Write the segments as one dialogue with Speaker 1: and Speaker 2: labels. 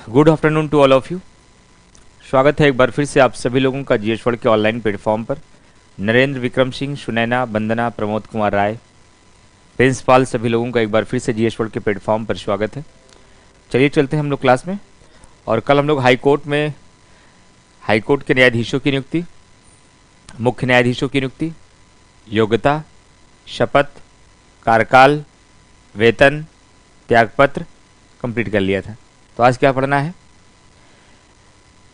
Speaker 1: Good afternoon to all of you. स्वागत है एक बार फिर से आप सभी लोगों का जीएस वर्ल्ड के ऑनलाइन प्लेटफॉर्म पर। नरेंद्र, विक्रम सिंह, सुनैना, वंदना, प्रमोद कुमार राय, प्रिंसिपाल, सभी लोगों का एक बार फिर से जीएस वर्ल्ड के प्लेटफॉर्म पर स्वागत है। चलिए चलते हैं हम लोग क्लास में। और कल हम लोग हाईकोर्ट के न्यायाधीशों की नियुक्ति, मुख्य न्यायाधीशों की नियुक्ति, योग्यता, शपथ, कार्यकाल, वेतन, त्यागपत्र कंप्लीट कर लिया था। तो आज क्या पढ़ना है?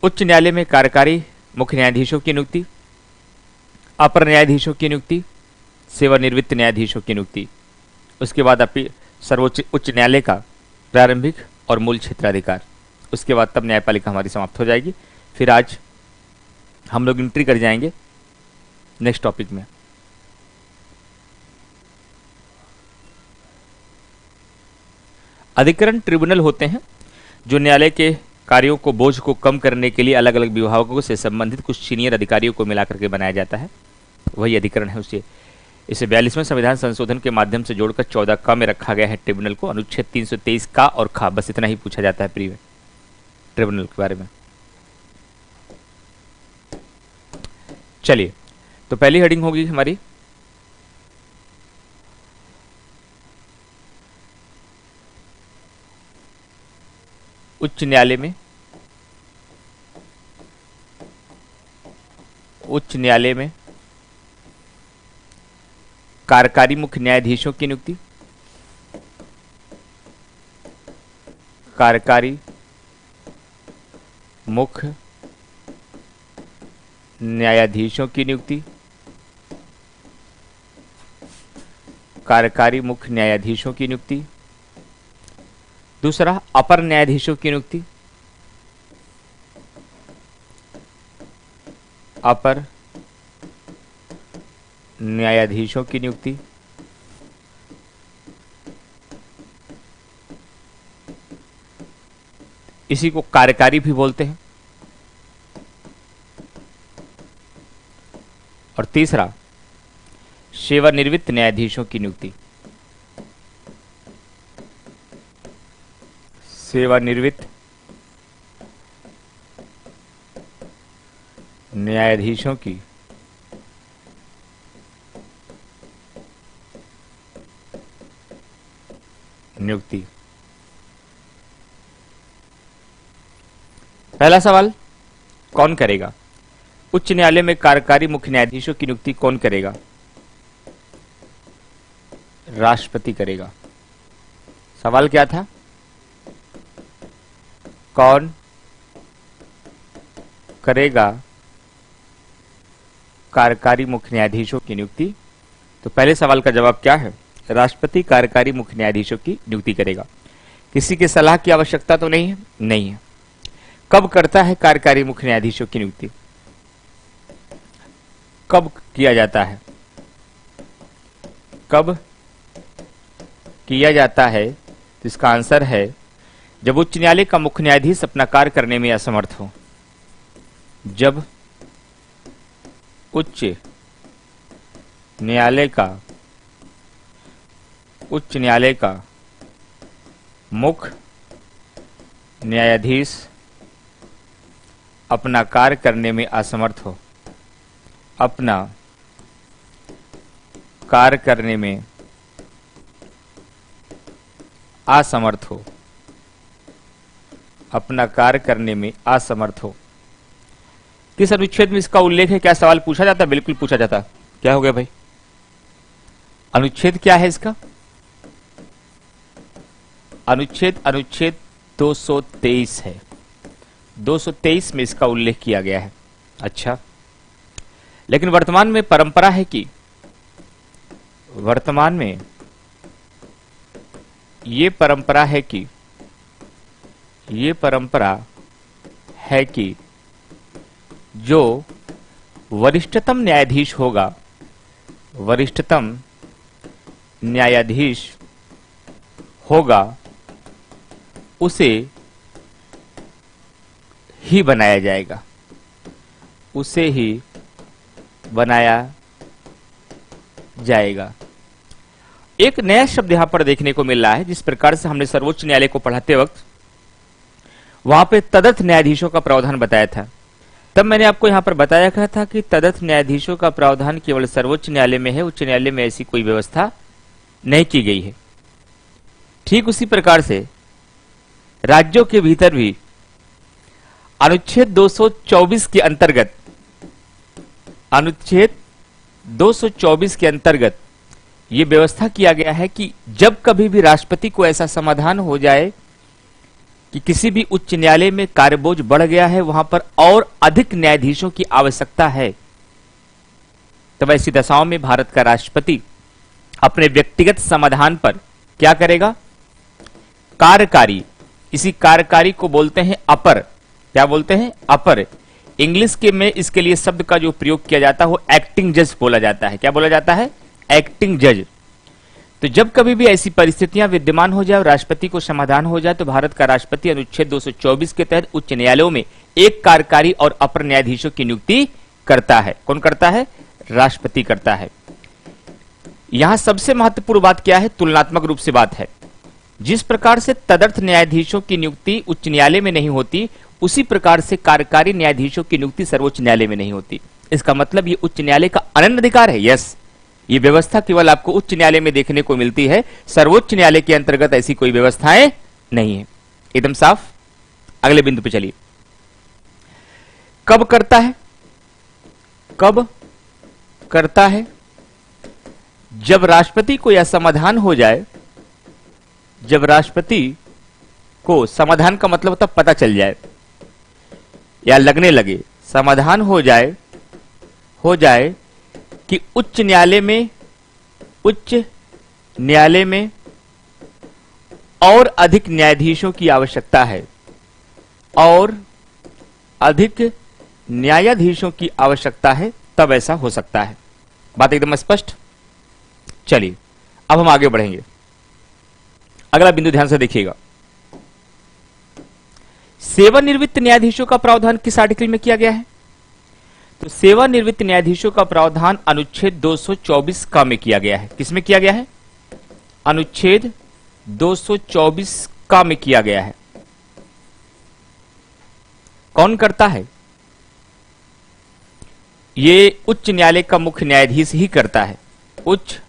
Speaker 1: उच्च न्यायालय में कार्यकारी मुख्य न्यायाधीशों की नियुक्ति, अपर न्यायाधीशों की नियुक्ति, सेवानिवृत्त न्यायाधीशों की नियुक्ति। उसके बाद सर्वोच्च उच्च न्यायालय का प्रारंभिक और मूल क्षेत्राधिकार। उसके बाद तब न्यायपालिका हमारी समाप्त हो जाएगी। फिर आज हम लोग एंट्री कर जाएंगे नेक्स्ट टॉपिक में। अधिकरण ट्रिब्यूनल होते हैं जो न्यायालय के कार्यों को, बोझ को कम करने के लिए अलग अलग विभागों से संबंधित कुछ सीनियर अधिकारियों को मिलाकर के बनाया जाता है। वही अधिकरण है। इसे 42वें संविधान संशोधन के माध्यम से जोड़कर 14 का में रखा गया है ट्रिब्यूनल को। अनुच्छेद 323 का और खा, बस इतना ही पूछा जाता है प्री में ट्रिब्यूनल के बारे में। चलिए, तो पहली हेडिंग होगी हमारी उच्च न्यायालय में कार्यकारी मुख्य न्यायाधीशों की नियुक्ति, कार्यकारी मुख्य न्यायाधीशों की नियुक्ति, कार्यकारी मुख्य न्यायाधीशों की नियुक्ति। दूसरा, अपर न्यायाधीशों की नियुक्ति, अपर न्यायाधीशों की नियुक्ति। इसी को कार्यकारी भी बोलते हैं। और तीसरा, सेवानिवृत्त न्यायाधीशों की नियुक्ति, सेवानिवृत्त न्यायाधीशों की नियुक्ति। पहला सवाल, कौन करेगा? उच्च न्यायालय में कार्यकारी मुख्य न्यायाधीशों की नियुक्ति कौन करेगा? राष्ट्रपति करेगा। सवाल क्या था? कौन करेगा कार्यकारी मुख्य न्यायाधीशों की नियुक्ति? तो पहले सवाल का जवाब क्या है? राष्ट्रपति कार्यकारी मुख्य न्यायाधीशों की नियुक्ति करेगा। किसी के सलाह की आवश्यकता तो नहीं है? नहीं है। कब करता है कार्यकारी मुख्य न्यायाधीशों की नियुक्ति? कब किया जाता है? कब किया जाता है? तो इसका आंसर है जब उच्च न्यायालय का मुख्य न्यायाधीश अपना कार्य करने में असमर्थ हो। जब उच्च न्यायालय का मुख्य न्यायाधीश अपना कार्य करने में असमर्थ हो, अपना कार्य करने में असमर्थ हो, अपना कार्य करने में असमर्थ हो। किस अनुच्छेद में इसका उल्लेख है? क्या सवाल पूछा जाता? बिल्कुल पूछा जाता। क्या हो गया भाई? अनुच्छेद क्या है इसका? अनुच्छेद 223 है। 223 में इसका उल्लेख किया गया है। अच्छा, लेकिन वर्तमान में परंपरा है कि ये परंपरा है कि जो वरिष्ठतम न्यायाधीश होगा, वरिष्ठतम न्यायाधीश होगा, उसे ही बनाया जाएगा, उसे ही बनाया जाएगा। एक नया शब्द यहां पर देखने को मिल रहा है। जिस प्रकार से हमने सर्वोच्च न्यायालय को पढ़ाते वक्त वहां पे तदर्थ न्यायाधीशों का प्रावधान बताया था। तब मैंने आपको यहां पर बताया गया था कि तदर्थ न्यायाधीशों का प्रावधान केवल सर्वोच्च न्यायालय में है, उच्च न्यायालय में ऐसी कोई व्यवस्था नहीं की गई है। ठीक उसी प्रकार से राज्यों के भीतर भी अनुच्छेद 224 के अंतर्गत, अनुच्छेद 224 के अंतर्गत यह व्यवस्था किया गया है कि जब कभी भी राष्ट्रपति को ऐसा समाधान हो जाए कि किसी भी उच्च न्यायालय में कार्यबोझ बढ़ गया है, वहां पर और अधिक न्यायाधीशों की आवश्यकता है, तब ऐसी दशाओं में भारत का राष्ट्रपति अपने व्यक्तिगत समाधान पर क्या करेगा? कार्यकारी, इसी कार्यकारी को बोलते हैं अपर। क्या बोलते हैं? अपर। इंग्लिश के में इसके लिए शब्द का जो प्रयोग किया जाता है वो एक्टिंग जज बोला जाता है। क्या बोला जाता है? एक्टिंग जज। तो जब कभी भी ऐसी परिस्थितियां विद्यमान हो जाए और राष्ट्रपति को समाधान हो जाए, तो भारत का राष्ट्रपति अनुच्छेद 224 के तहत उच्च न्यायालयों में एक कार्यकारी और अपर न्यायाधीशों की नियुक्ति करता है। कौन करता है? राष्ट्रपति करता है। यहां सबसे महत्वपूर्ण बात क्या है? तुलनात्मक रूप से बात है। जिस प्रकार से तदर्थ न्यायाधीशों की नियुक्ति उच्च न्यायालय में नहीं होती, उसी प्रकार से कार्यकारी न्यायाधीशों की नियुक्ति सर्वोच्च न्यायालय में नहीं होती। इसका मतलब ये उच्च न्यायालय का अनन्य अधिकार है। यस, ये व्यवस्था केवल आपको उच्च न्यायालय में देखने को मिलती है, सर्वोच्च न्यायालय के अंतर्गत ऐसी कोई व्यवस्थाएं नहीं है। एकदम साफ। अगले बिंदु पे चलिए। कब करता है? कब करता है? जब राष्ट्रपति को यह समाधान हो जाए, जब राष्ट्रपति को समाधान का मतलब तब पता चल जाए या लगने लगे, समाधान हो जाए कि उच्च न्यायालय में और अधिक न्यायाधीशों की आवश्यकता है, और अधिक न्यायाधीशों की आवश्यकता है, तब ऐसा हो सकता है। बात एकदम स्पष्ट। चलिए अब हम आगे बढ़ेंगे। अगला बिंदु ध्यान से देखिएगा। सेवानिवृत्त न्यायाधीशों का प्रावधान किस आर्टिकल में किया गया है? तो सेवानिवृत्त न्यायाधीशों का प्रावधान अनुच्छेद 224 का में किया गया है। किसमें किया गया है? अनुच्छेद 224 का में किया गया है। कौन करता है? ये उच्च न्यायालय का मुख्य न्यायाधीश ही करता है। उच्च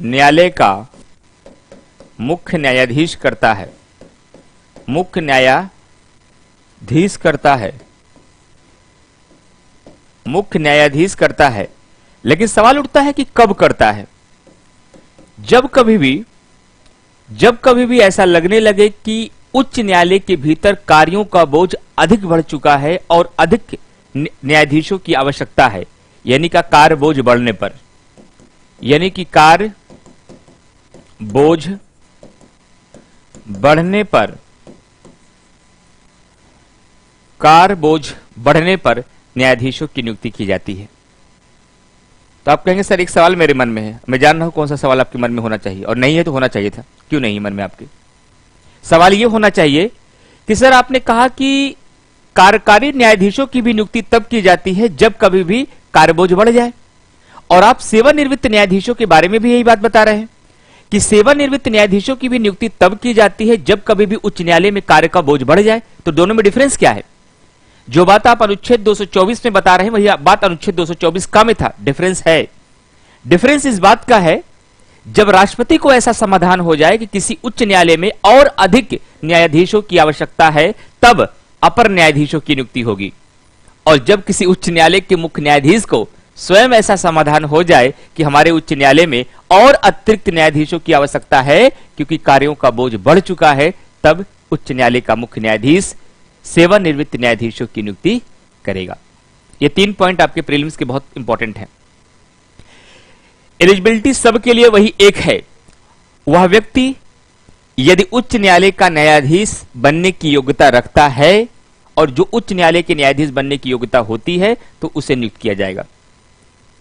Speaker 1: न्यायालय का मुख्य न्यायाधीश करता है। मुख्य न्यायाधीश करता है। मुख्य न्यायाधीश करता है। लेकिन सवाल उठता है कि कब करता है? जब कभी भी ऐसा लगने लगे कि उच्च न्यायालय के भीतर कार्यों का बोझ अधिक बढ़ चुका है और अधिक न्यायाधीशों की आवश्यकता है, यानी का कार्य बोझ बढ़ने पर, यानी कि कार्य बोझ बढ़ने पर, कार्य बोझ बढ़ने पर न्यायाधीशों की नियुक्ति की जाती है। तो आप कहेंगे सर एक सवाल मेरे मन में है, मैं जान रहा हूं कौन सा सवाल आपके मन में होना चाहिए, और नहीं है तो होना चाहिए था। क्यों नहीं मन में आपके? सवाल यह होना चाहिए कि सर आपने कहा कि कार्यकारी न्यायाधीशों की भी नियुक्ति तब की जाती है जब कभी भी कार्यबोझ बढ़ जाए, और आप सेवानिवृत्त न्यायाधीशों के बारे में भी यही बात बता रहे हैं कि सेवानिवृत्त न्यायाधीशों की भी नियुक्ति तब की जाती है जब कभी भी उच्च न्यायालय में कार्य का बोझ बढ़ जाए। तो दोनों में डिफरेंस क्या है? जो बात आप अनुच्छेद 224 में बता रहे हैं वही बात अनुच्छेद 224 का में था। डिफरेंस है। डिफरेंस इस बात का है, जब राष्ट्रपति को ऐसा समाधान हो जाए कि किसी उच्च न्यायालय में और अधिक न्यायाधीशों की आवश्यकता है, तब अपर न्यायाधीशों की नियुक्ति होगी। और जब किसी उच्च न्यायालय के मुख्य न्यायाधीश को स्वयं ऐसा समाधान हो जाए कि हमारे उच्च न्यायालय में और अतिरिक्त न्यायाधीशों की आवश्यकता है क्योंकि कार्यों का बोझ बढ़ चुका है, तब उच्च न्यायालय का मुख्य न्यायाधीश सेवानिवृत्त न्यायाधीशों की नियुक्ति करेगा। ये 3 पॉइंट आपके प्रीलिम्स के बहुत इंपॉर्टेंट हैं। एलिजिबिलिटी सबके लिए वही एक है। वह व्यक्ति यदि उच्च न्यायालय का न्यायाधीश बनने की योग्यता रखता है और जो उच्च न्यायालय के न्यायाधीश बनने की योग्यता होती है तो उसे नियुक्त किया जाएगा।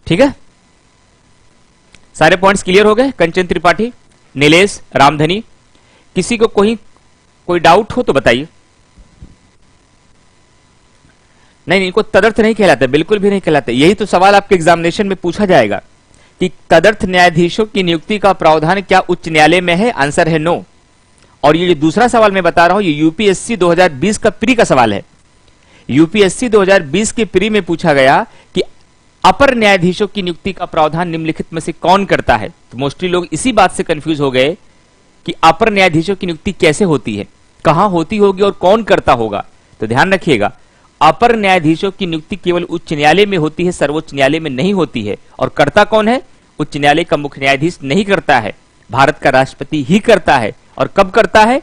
Speaker 1: ठीक है, सारे पॉइंट्स क्लियर हो गए? कंचन त्रिपाठी, नीलेश, रामधनी, किसी को कोई डाउट हो तो बताइए। नहीं, इनको तदर्थ नहीं कहलाते, बिल्कुल भी नहीं कहलाते। यही तो सवाल आपके एग्जामिनेशन में पूछा जाएगा कि तदर्थ न्यायाधीशों की नियुक्ति का प्रावधान क्या उच्च न्यायालय में है? आंसर है नो। और ये जो दूसरा सवाल मैं बता रहा हूं ये यूपीएससी 2020 का प्री का सवाल है। यूपीएससी 2020 के प्री में पूछा गया कि अपर न्यायाधीशों की नियुक्ति का प्रावधान निम्नलिखित में से कौन करता है। तो मोस्टली लोग इसी बात से कंफ्यूज हो गए कि अपर न्यायाधीशों की नियुक्ति कैसे होती है, कहां होती होगी और कौन करता होगा। तो ध्यान रखिएगा, अपर न्यायाधीशों की नियुक्ति केवल उच्च न्यायालय में होती है, सर्वोच्च न्यायालय में नहीं होती है। और करता कौन है? उच्च न्यायालय का मुख्य न्यायाधीश नहीं करता है, भारत का राष्ट्रपति ही करता है। और कब करता है?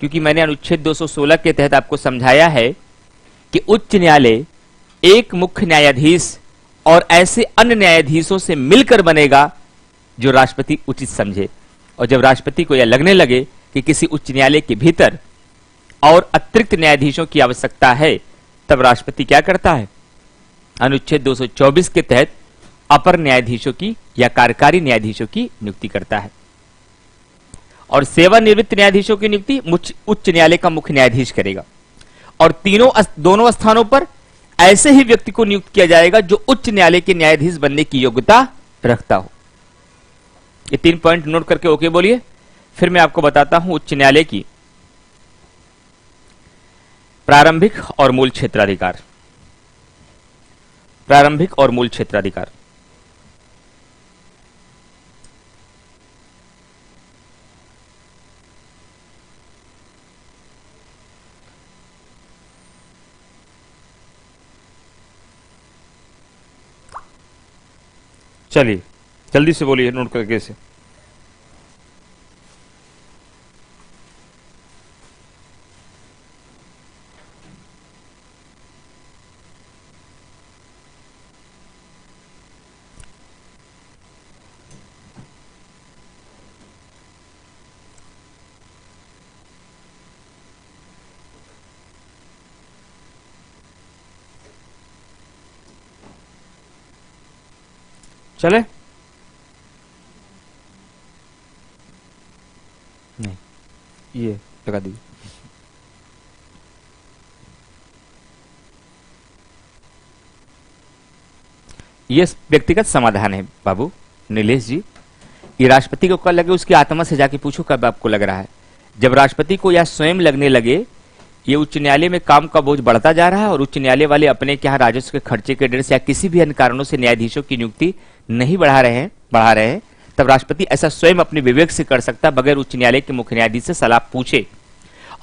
Speaker 1: क्योंकि मैंने अनुच्छेद 216 के तहत आपको समझाया है कि उच्च न्यायालय एक मुख्य न्यायाधीश और ऐसे अन्य न्यायाधीशों से मिलकर बनेगा जो राष्ट्रपति उचित समझे। और जब राष्ट्रपति को यह लगने लगे कि किसी उच्च न्यायालय के भीतर और अतिरिक्त न्यायाधीशों की आवश्यकता है, तब राष्ट्रपति क्या करता है? अनुच्छेद 224 के तहत अपर न्यायाधीशों की या कार्यकारी न्यायाधीशों की नियुक्ति करता है। और सेवानिवृत्त न्यायाधीशों की नियुक्ति उच्च न्यायालय का मुख्य न्यायाधीश करेगा। और दोनों स्थानों पर ऐसे ही व्यक्ति को नियुक्त किया जाएगा जो उच्च न्यायालय के न्यायाधीश बनने की योग्यता रखता हो। ये 3 पॉइंट नोट करके ओके बोलिए। फिर मैं आपको बताता हूं उच्च न्यायालय की प्रारंभिक और मूल क्षेत्राधिकार। प्रारंभिक और मूल क्षेत्राधिकार। चलिए जल्दी से बोलिए नोट करके से। चले नहीं, ये लगा दीजिए। ये व्यक्तिगत समाधान है बाबू नीलेश जी। ये राष्ट्रपति को कब लगे उसकी आत्मा से जाके पूछो कब आपको लग रहा है। जब राष्ट्रपति को यह स्वयं लगने लगे ये उच्च न्यायालय में काम का बोझ बढ़ता जा रहा है और उच्च न्यायालय वाले अपने क्या राजस्व के खर्चे के डर से या किसी भी अन्य कारणों से न्यायाधीशों की नियुक्ति नहीं बढ़ा रहे हैं, तब राष्ट्रपति ऐसा स्वयं अपने विवेक से कर सकता बगैर उच्च न्यायालय के मुख्य न्यायाधीश से सलाह पूछे।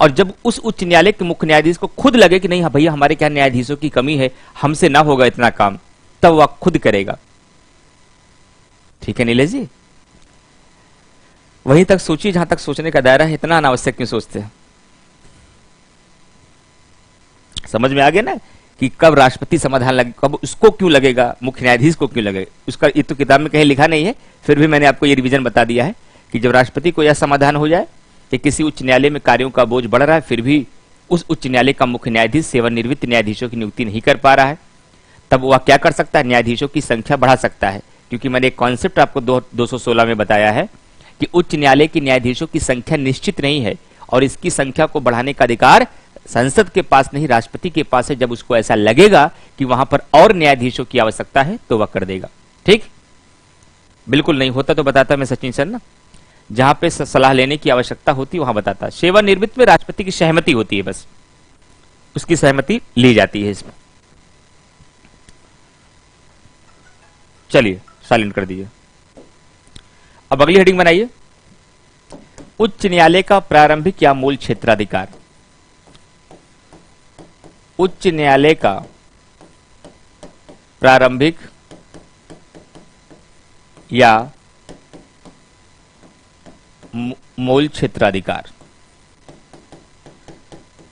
Speaker 1: और जब उस उच्च न्यायालय के मुख्य न्यायाधीश को खुद लगे कि नहीं भैया हमारे क्या न्यायाधीशों की कमी है, हमसे ना होगा इतना काम, तब वह खुद करेगा। ठीक है नीलेश जी, वहीं तक सोचिए जहां तक सोचने का दायरा है। इतना अनावश्यक क्यों सोचते हैं? समझ में आ गया ना कि कब राष्ट्रपति समाधान लगे, कब उसको क्यों लगेगा, मुख्य न्यायाधीश को क्यों लगे। उसका ये तो किताब में कहीं लिखा नहीं है, फिर भी मैंने आपको ये रिवीजन बता दिया है कि जब राष्ट्रपति को यह समाधान हो जाए कि किसी उच्च न्यायालय में कार्यों का बोझ बढ़ रहा है फिर भी उस उच्च न्यायालय का मुख्य न्यायाधीश सेवानिवृत्त न्यायाधीशों की नियुक्ति नहीं कर पा रहा है, तब वह क्या कर सकता है? न्यायाधीशों की संख्या बढ़ा सकता है। क्योंकि मैंने एक कॉन्सेप्ट आपको 216 में बताया है कि उच्च न्यायालय के न्यायाधीशों की संख्या निश्चित नहीं है और इसकी संख्या को बढ़ाने का अधिकार संसद के पास नहीं राष्ट्रपति के पास है। जब उसको ऐसा लगेगा कि वहां पर और न्यायाधीशों की आवश्यकता है तो वह कर देगा। ठीक, बिल्कुल नहीं होता तो बताता मैं सचिन सर ना, जहां पे सलाह लेने की आवश्यकता होती वहां बताता। सेवानिवृत्त में राष्ट्रपति की सहमति होती है, बस उसकी सहमति ली जाती है इसमें। चलिए साइलेंट कर दीजिए। अब अगली हेडिंग बनाइए, उच्च न्यायालय का प्रारंभिक या मूल क्षेत्राधिकार। उच्च न्यायालय का प्रारंभिक या मूल क्षेत्राधिकार।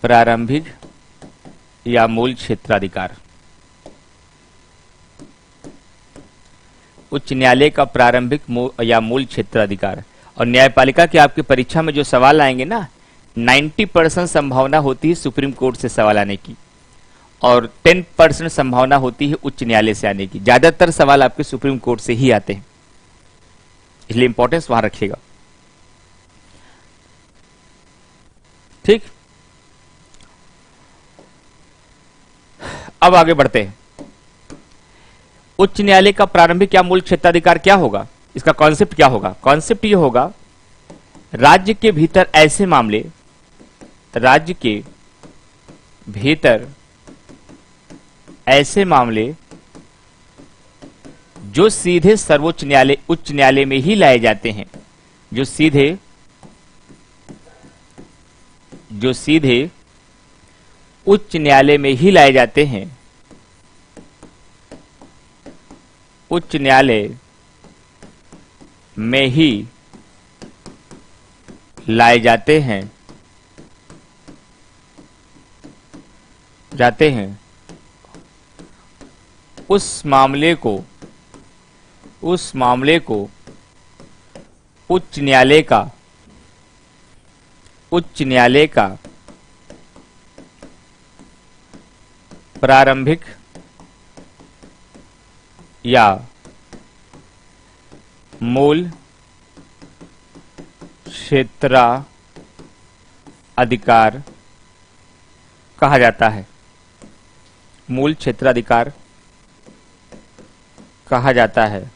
Speaker 1: प्रारंभिक या मूल क्षेत्राधिकार। उच्च न्यायालय का प्रारंभिक या मूल क्षेत्राधिकार। और न्यायपालिका के आपकी परीक्षा में जो सवाल आएंगे ना, 90% संभावना होती है सुप्रीम कोर्ट से सवाल आने की और 10% संभावना होती है उच्च न्यायालय से आने की। ज्यादातर सवाल आपके सुप्रीम कोर्ट से ही आते हैं, इसलिए इंपॉर्टेंस वहां रखिएगा। ठीक, अब आगे बढ़ते हैं। उच्च न्यायालय का प्रारंभिक या मूल क्षेत्राधिकार क्या होगा, इसका कॉन्सेप्ट क्या होगा? कॉन्सेप्ट ये होगा राज्य के भीतर ऐसे मामले, राज्य के भीतर ऐसे मामले जो सीधे सर्वोच्च न्यायालय, उच्च न्यायालय में ही लाए जाते हैं, जो सीधे उच्च न्यायालय में ही लाए जाते हैं, उच्च न्यायालय में ही लाए जाते हैं, उस मामले को उच्च न्यायालय का प्रारंभिक या मूल क्षेत्राधिकार कहा जाता है। मूल क्षेत्राधिकार कहा जाता है।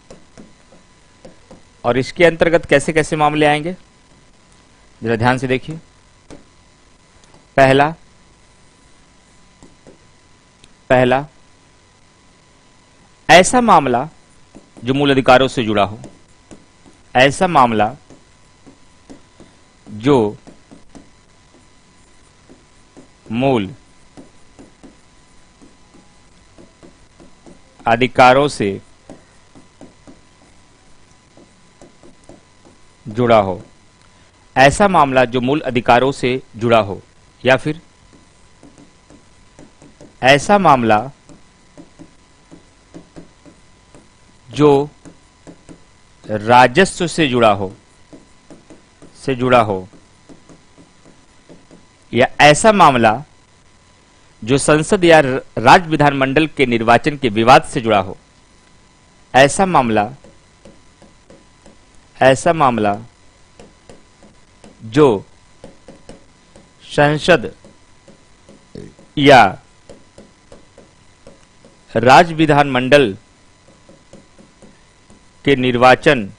Speaker 1: और इसके अंतर्गत कैसे कैसे मामले आएंगे, जरा ध्यान से देखिए। पहला ऐसा मामला जो मूल अधिकारों से जुड़ा हो, ऐसा मामला जो मूल अधिकारों से जुड़ा हो, ऐसा मामला जो मूल अधिकारों से जुड़ा हो, या फिर ऐसा मामला जो राजस्व से जुड़ा हो, या ऐसा मामला जो संसद या राज्य विधानमंडल के निर्वाचन के विवाद से जुड़ा हो, ऐसा मामला जो संसद या राज्य विधानमंडल के निर्वाचन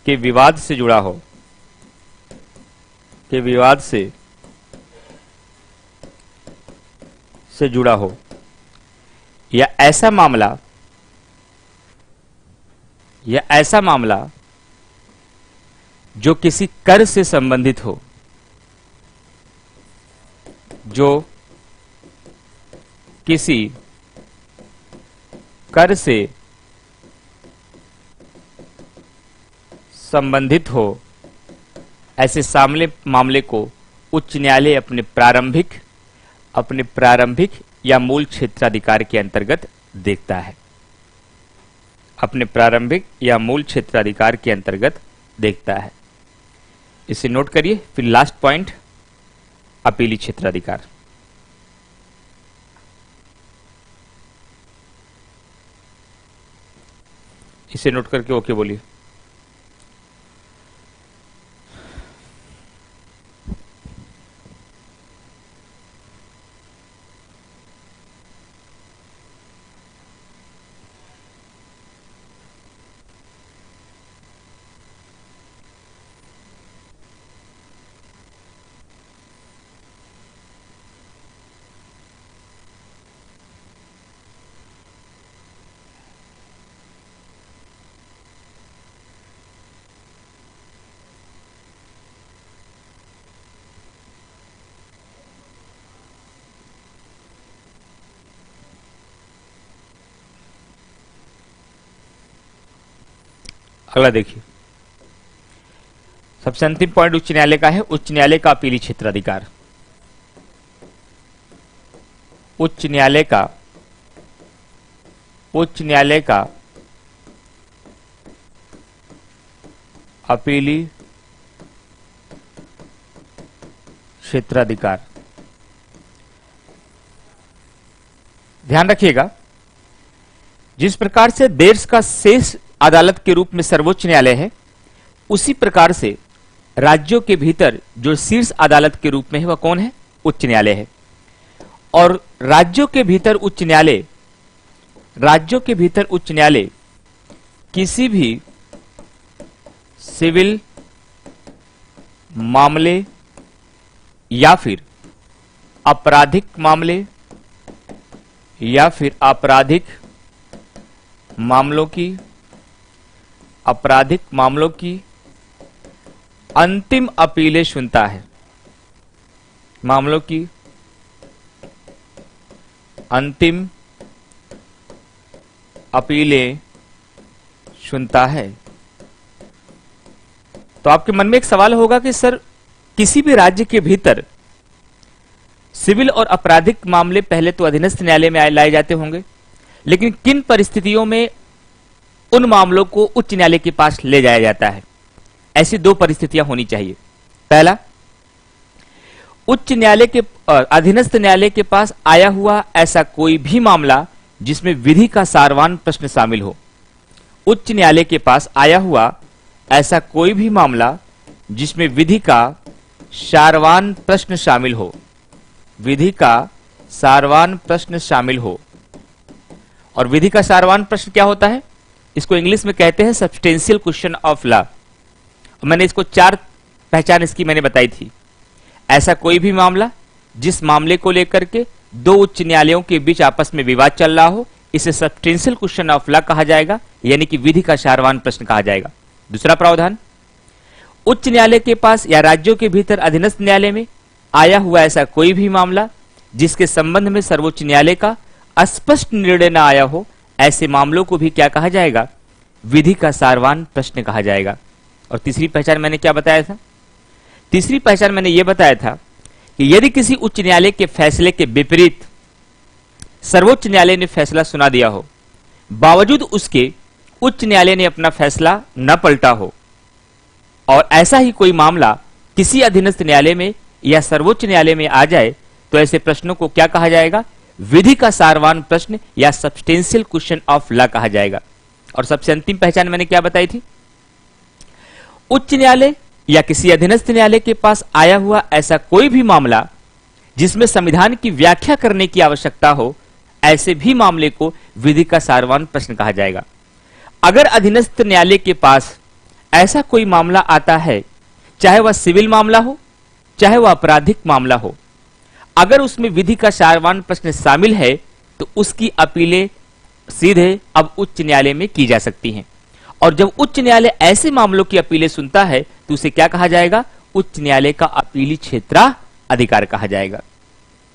Speaker 1: के विवाद से जुड़ा हो, या ऐसा मामला जो किसी कर से संबंधित हो, जो किसी कर से संबंधित हो, ऐसे मामले को उच्च न्यायालय अपने प्रारंभिक या मूल क्षेत्राधिकार के अंतर्गत देखता है। अपने प्रारंभिक या मूल क्षेत्राधिकार के अंतर्गत देखता है। इसे नोट करिए। फिर लास्ट पॉइंट, अपीली क्षेत्राधिकार। इसे नोट करके ओके बोलिए। अगला देखिए, सबसे अंतिम पॉइंट उच्च न्यायालय का है। उच्च न्यायालय का अपीली क्षेत्राधिकार। उच्च न्यायालय का अपीली क्षेत्राधिकार। ध्यान रखिएगा, जिस प्रकार से देश का शेष अदालत के रूप में सर्वोच्च न्यायालय है, उसी प्रकार से राज्यों के भीतर जो शीर्ष अदालत के रूप में है वह कौन है? उच्च न्यायालय है। और राज्यों के भीतर उच्च न्यायालय किसी भी सिविल मामले या फिर आपराधिक मामले या फिर आपराधिक मामलों की अंतिम अपीलें सुनता है। मामलों की अंतिम अपीलें सुनता है। तो आपके मन में एक सवाल होगा कि सर, किसी भी राज्य के भीतर सिविल और आपराधिक मामले पहले तो अधीनस्थ न्यायालय में लाए जाते होंगे, लेकिन किन परिस्थितियों में उन मामलों को उच्च न्यायालय के पास ले जाया जाता है? ऐसी दो परिस्थितियां होनी चाहिए। पहला, उच्च न्यायालय के अधीनस्थ न्यायालय के पास आया हुआ ऐसा कोई भी मामला जिसमें विधि का सारवान प्रश्न शामिल हो। उच्च न्यायालय के पास आया हुआ ऐसा कोई भी मामला जिसमें विधि का सारवान प्रश्न शामिल हो। विधि का सारवान प्रश्न शामिल हो। और विधि का सारवान प्रश्न क्या होता है? इसको इंग्लिश में कहते हैं सब्सटेंशियल क्वेश्चन ऑफ लॉ। मैंने इसको 4 पहचान इसकी मैंने बताई थी। ऐसा कोई भी मामला जिस मामले को लेकर के दो उच्च न्यायालयों के बीच आपस में विवाद चल रहा हो, इसे सब्सटेंशियल क्वेश्चन ऑफ लॉ कहा जाएगा, यानी कि विधि का सारवान प्रश्न कहा जाएगा। दूसरा प्रावधान, उच्च न्यायालय के पास या राज्यों के भीतर अधीनस्थ न्यायालय में आया हुआ ऐसा कोई भी मामला जिसके संबंध में सर्वोच्च न्यायालय का स्पष्ट निर्णय न आया हो, ऐसे मामलों को भी क्या कहा जाएगा? विधि का सारवान प्रश्न कहा जाएगा। और तीसरी पहचान मैंने क्या बताया था? तीसरी पहचान मैंने यह बताया था कि यदि किसी उच्च न्यायालय के फैसले के विपरीत सर्वोच्च न्यायालय ने फैसला सुना दिया हो, बावजूद उसके उच्च न्यायालय ने अपना फैसला न पलटा हो, और ऐसा ही कोई मामला किसी अधीनस्थ न्यायालय में या सर्वोच्च न्यायालय में आ जाए, तो ऐसे प्रश्नों को क्या कहा जाएगा? विधि का सारवान प्रश्न या सब्सटेंशियल क्वेश्चन ऑफ लॉ कहा जाएगा। और सबसे अंतिम पहचान मैंने क्या बताई थी? उच्च न्यायालय या किसी अधीनस्थ न्यायालय के पास आया हुआ ऐसा कोई भी मामला जिसमें संविधान की व्याख्या करने की आवश्यकता हो, ऐसे भी मामले को विधि का सारवान प्रश्न कहा जाएगा। अगर अधीनस्थ न्यायालय के पास ऐसा कोई मामला आता है, चाहे वह सिविल मामला हो चाहे वह आपराधिक मामला हो, अगर उसमें विधि का सारवान प्रश्न शामिल है, तो उसकी अपीलें सीधे अब उच्च न्यायालय में की जा सकती हैं। और जब उच्च न्यायालय ऐसे मामलों की अपीलें सुनता है, तो उसे क्या कहा जाएगा? उच्च न्यायालय का अपीली क्षेत्राधिकार कहा जाएगा।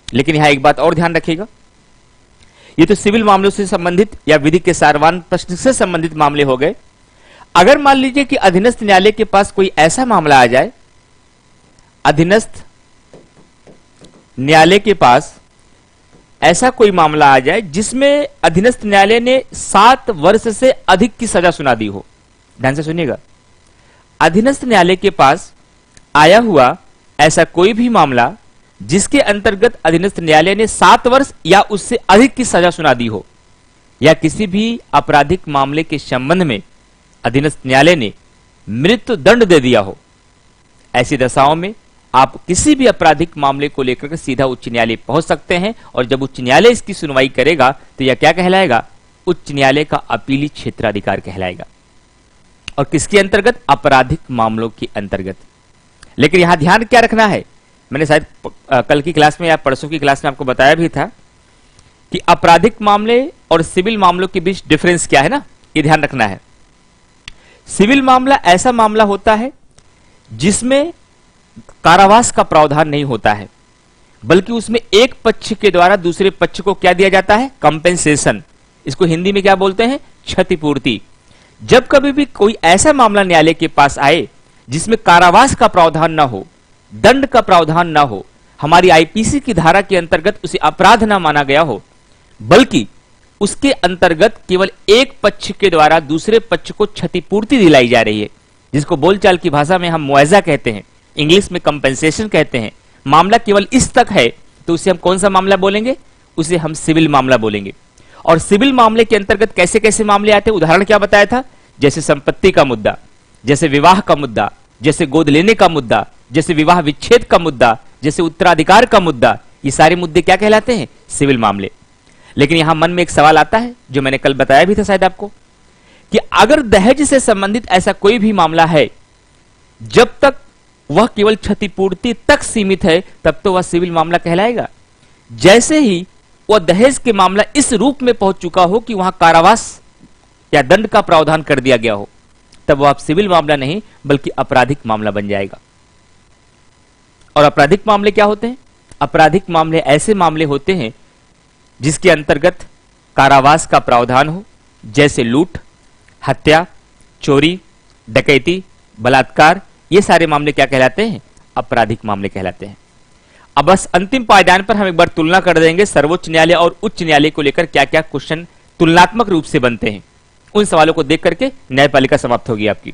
Speaker 1: लेकिन यहां एक बात और ध्यान रखिएगा, ये तो सिविल मामलों से संबंधित या विधि के सारवान प्रश्न से संबंधित मामले हो गए। अगर मान लीजिए कि अधीनस्थ न्यायालय के पास कोई ऐसा मामला आ जाए, अधीनस्थ न्यायालय के पास ऐसा कोई मामला आ जाए जिसमें अधीनस्थ न्यायालय ने 7 वर्ष से अधिक की सजा सुना दी हो। ध्यान से सुनिएगा, अधीनस्थ न्यायालय के पास आया हुआ ऐसा कोई भी मामला जिसके अंतर्गत अधीनस्थ न्यायालय ने 7 वर्ष या उससे अधिक की सजा सुना दी हो, या किसी भी आपराधिक मामले के संबंध में अधीनस्थ न्यायालय ने मृत्यु दंड दे दिया हो, ऐसी दशाओं में आप किसी भी आपराधिक मामले को लेकर सीधा उच्च न्यायालय पहुंच सकते हैं। और जब उच्च न्यायालय इसकी सुनवाई करेगा, तो यह क्या कहलाएगा? उच्च न्यायालय का अपीली क्षेत्राधिकार कहलाएगा। और किसके अंतर्गत? आपराधिक मामलों के अंतर्गत। लेकिन यहां ध्यान क्या रखना है, मैंने शायद कल की क्लास में या परसों की क्लास में आपको बताया भी था कि आपराधिक मामले और सिविल मामलों के बीच डिफरेंस क्या है ना, ये ध्यान रखना है। सिविल मामला ऐसा मामला होता है जिसमें कारावास का प्रावधान नहीं होता है, बल्कि उसमें एक पक्ष के द्वारा दूसरे पक्ष को क्या दिया जाता है? कंपेंसेशन। इसको हिंदी में क्या बोलते हैं? क्षतिपूर्ति। जब कभी भी कोई ऐसा मामला न्यायालय के पास आए जिसमें कारावास का प्रावधान ना हो, दंड का प्रावधान ना हो, हमारी आईपीसी की धारा के अंतर्गत उसे अपराध ना माना गया हो, बल्कि उसके अंतर्गत केवल एक पक्ष के द्वारा दूसरे पक्ष को क्षतिपूर्ति दिलाई जा रही है, जिसको बोलचाल की भाषा में हम मुआवजा कहते हैं, इंग्लिश में कंपेंसेशन कहते हैं। मामला केवल इस तक है, तो उसे हम कौन सा मामला बोलेंगे? उसे हम सिविल मामला बोलेंगे। और सिविल मामले के अंतर्गत कैसे कैसे मामले आते हैं, उदाहरण क्या बताया था? जैसे संपत्ति का मुद्दा, जैसे विवाह का मुद्दा, जैसे गोद लेने का मुद्दा, जैसे विवाह विच्छेद का मुद्दा, जैसे उत्तराधिकार का मुद्दा, ये सारे मुद्दे क्या कहलाते हैं? सिविल मामले। लेकिन यहां मन में एक सवाल आता है, जो मैंने कल बताया भी था शायद आपको, कि अगर दहेज से संबंधित ऐसा कोई भी मामला है, जब तक वह केवल क्षतिपूर्ति तक सीमित है, तब तो वह सिविल मामला कहलाएगा। जैसे ही वह दहेज के मामला इस रूप में पहुंच चुका हो कि वहां कारावास या दंड का प्रावधान कर दिया गया हो, तब वह अब सिविल मामला नहीं बल्कि आपराधिक मामला बन जाएगा। और आपराधिक मामले क्या होते हैं? आपराधिक मामले ऐसे मामले होते हैं जिसके अंतर्गत कारावास का प्रावधान हो, जैसे लूट, हत्या, चोरी, डकैती, बलात्कार। ये सारे मामले क्या कहलाते हैं? आपराधिक मामले कहलाते हैं। अब बस अंतिम पायदान पर हम एक बार तुलना कर देंगे सर्वोच्च न्यायालय और उच्च न्यायालय को लेकर क्या क्या क्वेश्चन तुलनात्मक रूप से बनते हैं। उन सवालों को देख करके न्यायपालिका समाप्त होगी आपकी।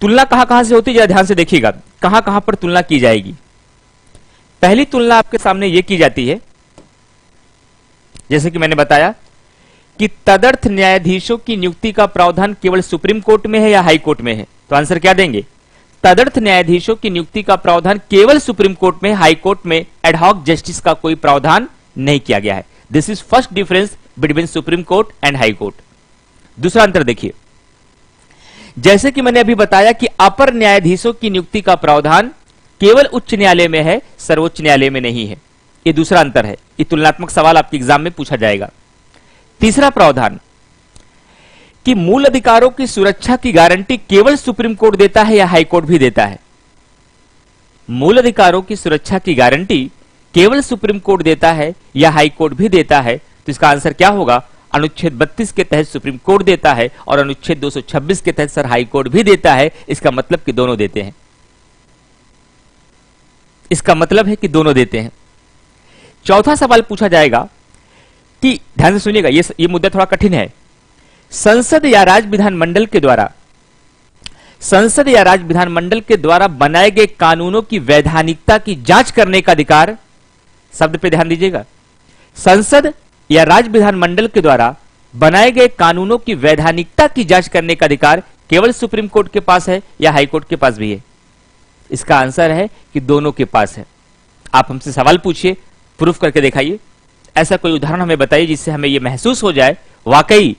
Speaker 1: तुलना कहां कहां से होती है, जरा ध्यान से देखिएगा, कहां कहां पर तुलना की जाएगी। पहली तुलना आपके सामने यह की जाती है, जैसे कि मैंने बताया कि तदर्थ न्यायाधीशों की नियुक्ति का प्रावधान केवल सुप्रीम कोर्ट में है या हाई कोर्ट में है। तो आंसर क्या देंगे? तदर्थ न्यायाधीशों की नियुक्ति का प्रावधान केवल सुप्रीम कोर्ट में, हाई कोर्ट में एडहॉक जस्टिस का कोई प्रावधान नहीं किया गया है। This is first difference between supreme court and high court. दूसरा अंतर देखिए, जैसे कि मैंने अभी बताया कि अपर न्यायाधीशों की नियुक्ति का प्रावधान केवल उच्च न्यायालय में है, सर्वोच्च न्यायालय में नहीं है। यह दूसरा अंतर है। यह तुलनात्मक सवाल आपके एग्जाम में पूछा जाएगा। तीसरा प्रावधान कि मूल अधिकारों की सुरक्षा की गारंटी केवल सुप्रीम कोर्ट देता है या हाई कोर्ट भी देता है? मूल अधिकारों की सुरक्षा की गारंटी केवल सुप्रीम कोर्ट देता है या हाई कोर्ट भी देता है? तो इसका आंसर क्या होगा? अनुच्छेद 32 के तहत सुप्रीम कोर्ट देता है और अनुच्छेद 226 के तहत सर हाई कोर्ट भी देता है। इसका मतलब कि दोनों देते हैं। इसका मतलब है कि दोनों देते हैं। चौथा सवाल पूछा जाएगा कि ध्यान से सुनिएगा, ये मुद्दा थोड़ा कठिन है। संसद या राज्य विधानमंडल के द्वारा बनाए गए कानूनों की वैधानिकता की जांच करने का अधिकार, शब्द पे ध्यान दीजिएगा, संसद या राज्य विधानमंडल के द्वारा बनाए गए कानूनों की वैधानिकता की जांच करने का अधिकार केवल सुप्रीम कोर्ट के पास है या हाई कोर्ट के पास भी है? इसका आंसर है कि दोनों के पास है। आप हमसे सवाल पूछिए, प्रूफ करके दिखाइए। ऐसा कोई उदाहरण हमें बताइए जिससे हमें यह महसूस हो जाए वाकई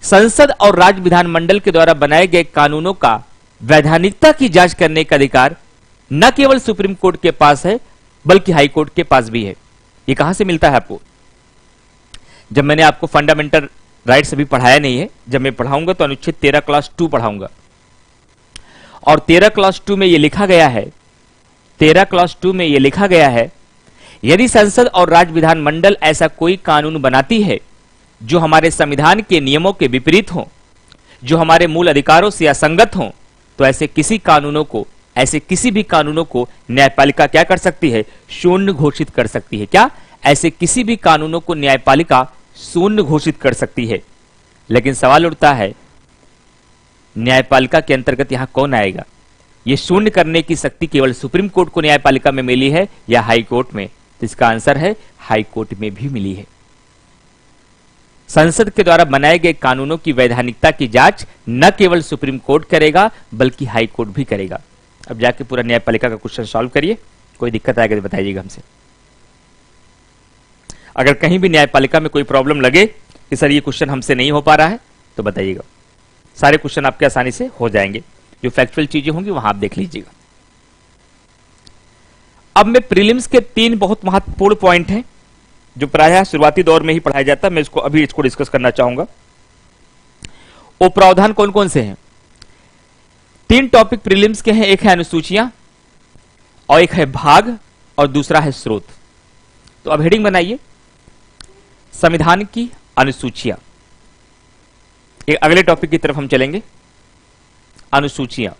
Speaker 1: संसद और राज्य विधानमंडल के द्वारा बनाए गए कानूनों का वैधानिकता की जांच करने का अधिकार न केवल सुप्रीम कोर्ट के पास है बल्कि हाई कोर्ट के पास भी है। ये कहां से मिलता है आपको? जब मैंने आपको फंडामेंटल राइट्स अभी पढ़ाया नहीं है, जब मैं पढ़ाऊंगा तो अनुच्छेद 13 क्लास 2 पढ़ाऊंगा। और 13 क्लास 2 में यह लिखा गया है, 13 क्लास 2 में यह लिखा गया है, यदि संसद और राज्य विधानमंडल ऐसा कोई कानून बनाती है जो हमारे संविधान के नियमों के विपरीत हो, जो हमारे मूल अधिकारों से असंगत हो, तो ऐसे किसी भी कानूनों को न्यायपालिका क्या कर सकती है? शून्य घोषित कर सकती है। क्या? ऐसे किसी भी कानूनों को न्यायपालिका शून्य घोषित कर सकती है। लेकिन सवाल उठता है, न्यायपालिका के अंतर्गत यहां कौन आएगा? यह शून्य करने की शक्ति केवल सुप्रीम कोर्ट को न्यायपालिका में मिली है या हाई कोर्ट में? तो इसका आंसर है हाई कोर्ट में भी मिली है। संसद के द्वारा बनाए गए कानूनों की वैधानिकता की जांच न केवल सुप्रीम कोर्ट करेगा बल्कि हाई कोर्ट भी करेगा। अब जाके पूरा न्यायपालिका का क्वेश्चन सॉल्व करिए, कोई दिक्कत आएगा तो बताइएगा हमसे। अगर कहीं भी न्यायपालिका में कोई प्रॉब्लम लगे कि सर ये क्वेश्चन हमसे नहीं हो पा रहा है तो बताइएगा। सारे क्वेश्चन आपके आसानी से हो जाएंगे। जो फैक्चुअल चीजें होंगी वहां आप देख लीजिएगा। अब मैं प्रीलिम्स के 3 बहुत महत्वपूर्ण पॉइंट हैं जो प्रायः शुरुआती दौर में ही पढ़ाया जाता है, मैं इसको डिस्कस करना चाहूंगा। वो प्रावधान कौन कौन से हैं? 3 टॉपिक प्रीलिम्स के हैं। एक है अनुसूचियां और एक है भाग और दूसरा है स्रोत। तो अब हेडिंग बनाइए, संविधान की अनुसूचियां। अगले टॉपिक की तरफ हम चलेंगे, अनुसूचियां।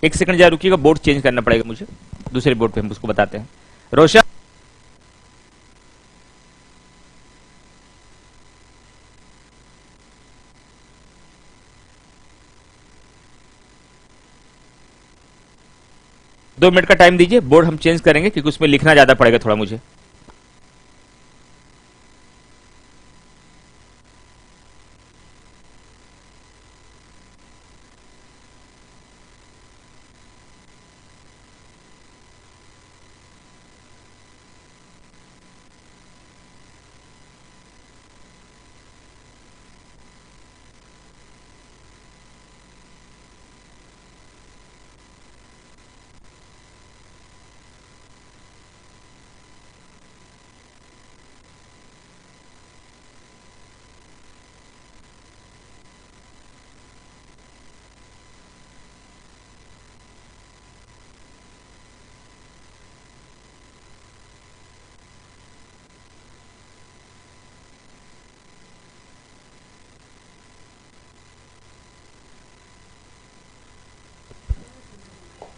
Speaker 1: एक सेकंड जरा रुकिएगा, बोर्ड चेंज करना पड़ेगा मुझे, दूसरे बोर्ड पे हम उसको बताते हैं। रोशन, दो मिनट का टाइम दीजिए, बोर्ड हम चेंज करेंगे क्योंकि उसमें लिखना ज्यादा पड़ेगा थोड़ा मुझे।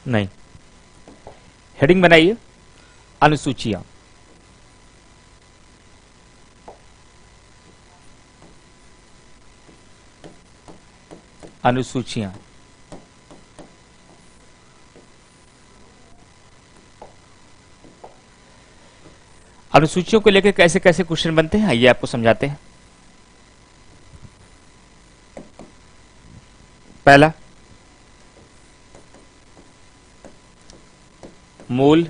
Speaker 1: नहीं। हेडिंग बनाइए अनुसूचियां। अनुसूचियां अनुसूचियों को लेकर कैसे कैसे क्वेश्चन बनते हैं, आइए आपको समझाते हैं। पहला, मूल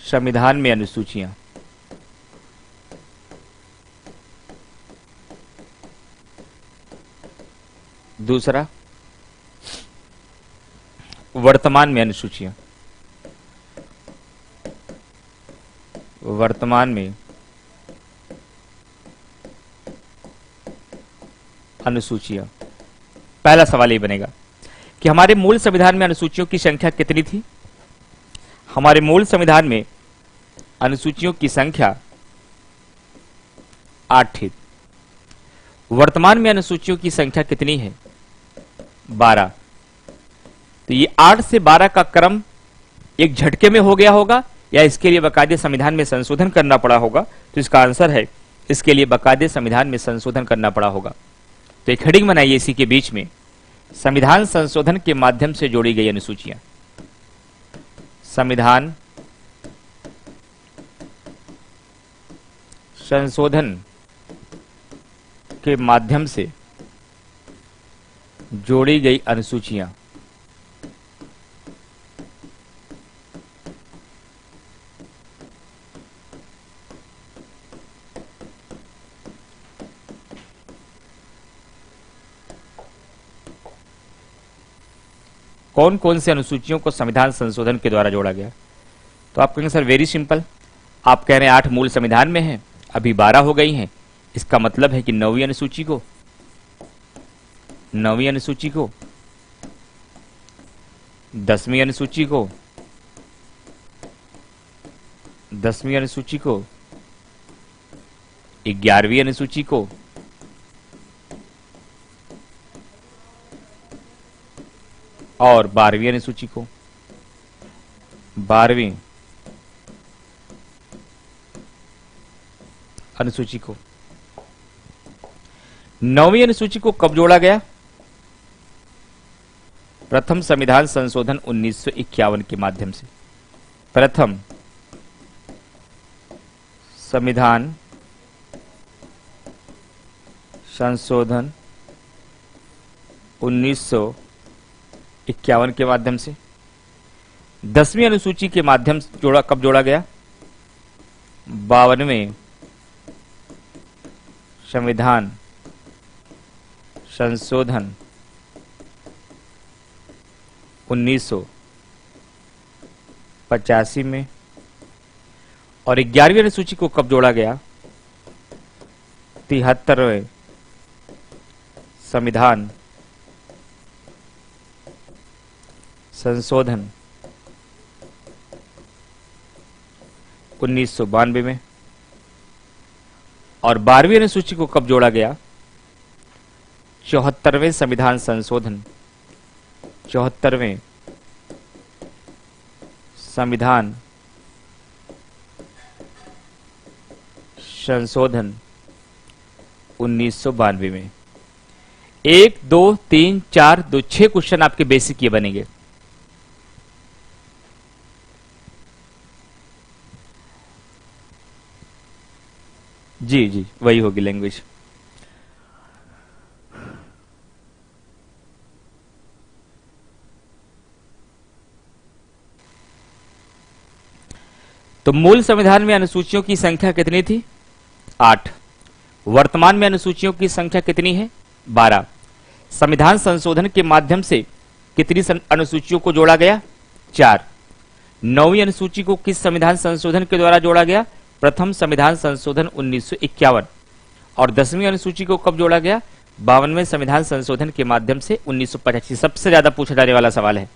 Speaker 1: संविधान में अनुसूचियां। दूसरा, वर्तमान में अनुसूचियां। वर्तमान में अनुसूचियां। पहला सवाल ये बनेगा कि हमारे मूल संविधान में अनुसूचियों की संख्या कितनी थी। हमारे मूल संविधान में अनुसूचियों की संख्या 8 थी। वर्तमान में अनुसूचियों की संख्या कितनी है? 12। तो ये 8 से 12 का क्रम एक झटके में हो गया होगा या इसके लिए बाकायदे संविधान में संशोधन करना पड़ा होगा? तो इसका आंसर है इसके लिए बाकायदे संविधान में संशोधन करना पड़ा होगा। तो एक हेडिंग बनाइए इसी के बीच में, संविधान संशोधन के माध्यम से जोड़ी गई अनुसूचियां। संविधान संशोधन के माध्यम से जोड़ी गई अनुसूचियां। कौन कौन से अनुसूचियों को संविधान संशोधन के द्वारा जोड़ा गया? तो आप कहेंगे सर वेरी सिंपल, आप कह रहे हैं 8 मूल संविधान में हैं, अभी 12 हो गई हैं, इसका मतलब है कि 9वीं अनुसूची को 10वीं अनुसूची को 10वीं अनुसूची को 11वीं अनुसूची को और 12वीं अनुसूची को 12वीं अनुसूची को 9वीं अनुसूची को कब जोड़ा गया? प्रथम संविधान संशोधन 1951 के माध्यम से। प्रथम संविधान संशोधन 1951 के माध्यम से। 10वीं अनुसूची के माध्यम से कब जोड़ा गया? 52वें संविधान संशोधन 1985 में। और 11वीं अनुसूची को कब जोड़ा गया? 73वें संविधान संशोधन 1992 में। और 12वीं अनुसूची को कब जोड़ा गया? 74वें संविधान संशोधन 74वें संविधान संशोधन 1992 में। 1 2 3 4 2 6 क्वेश्चन आपके बेसिक ये बनेंगे। जी जी वही होगी लैंग्वेज। तो मूल संविधान में अनुसूचियों की संख्या कितनी थी? 8। वर्तमान में अनुसूचियों की संख्या कितनी है? 12। संविधान संशोधन के माध्यम से कितनी अनुसूचियों को जोड़ा गया? 4। 9वीं अनुसूची को किस संविधान संशोधन के द्वारा जोड़ा गया? प्रथम संविधान संशोधन 1951। और 10वीं अनुसूची को कब जोड़ा गया? 52वें संविधान संशोधन के माध्यम से 1985। सबसे ज्यादा पूछा जाने वाला सवाल है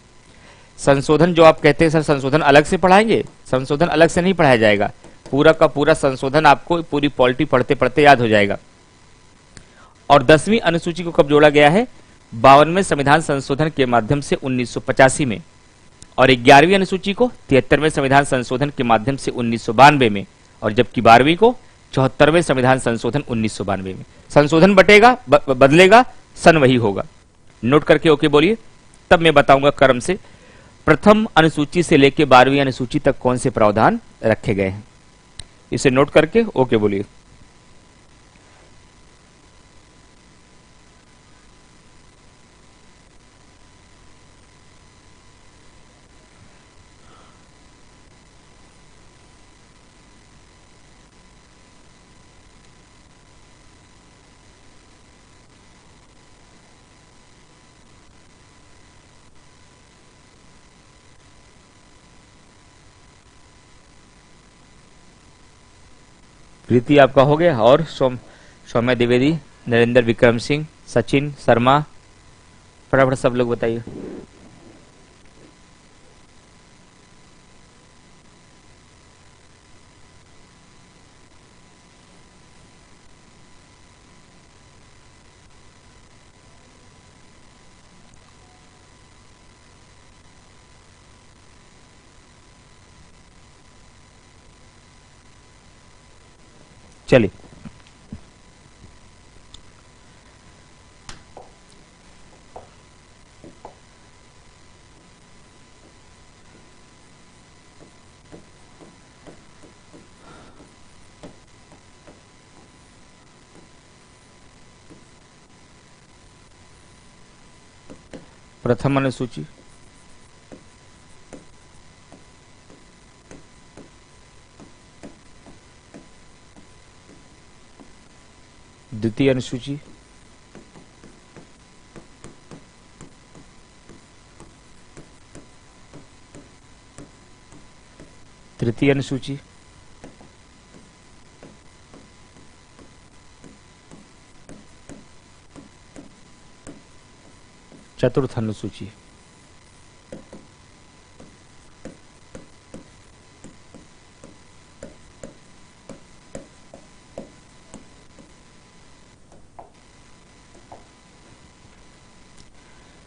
Speaker 1: संशोधन। जो आप कहते हैं सर संशोधन अलग से पढ़ाएंगे, संशोधन अलग से नहीं पढ़ाया जाएगा, पूरा का पूरा संशोधन आपको पूरी पॉलिटी पढ़ते पढ़ते याद हो जाएगा। और 10वीं अनुसूची को कब जोड़ा गया है? 52वें संविधान संशोधन के माध्यम से 1985 में, और 11वीं अनुसूची को 73वें संविधान संशोधन के माध्यम से 1992 में, और जबकि 12वीं को 74वें संविधान संशोधन 1992 में। संशोधन बटेगा, बदलेगा, सन वही होगा। नोट करके ओके बोलिए, तब मैं बताऊंगा क्रम से प्रथम अनुसूची से लेकर 12वीं अनुसूची तक कौन से प्रावधान रखे गए हैं। इसे नोट करके ओके बोलिए। प्रीति आपका हो गया, और सौम्या द्विवेदी, नरेंद्र विक्रम सिंह, सचिन शर्मा, फटाफट सब लोग बताइए। चलिए, प्रथम अनुसूची, द्वितीय अनुसूची, तृतीय अनुसूची, चतुर्थ अनुसूची।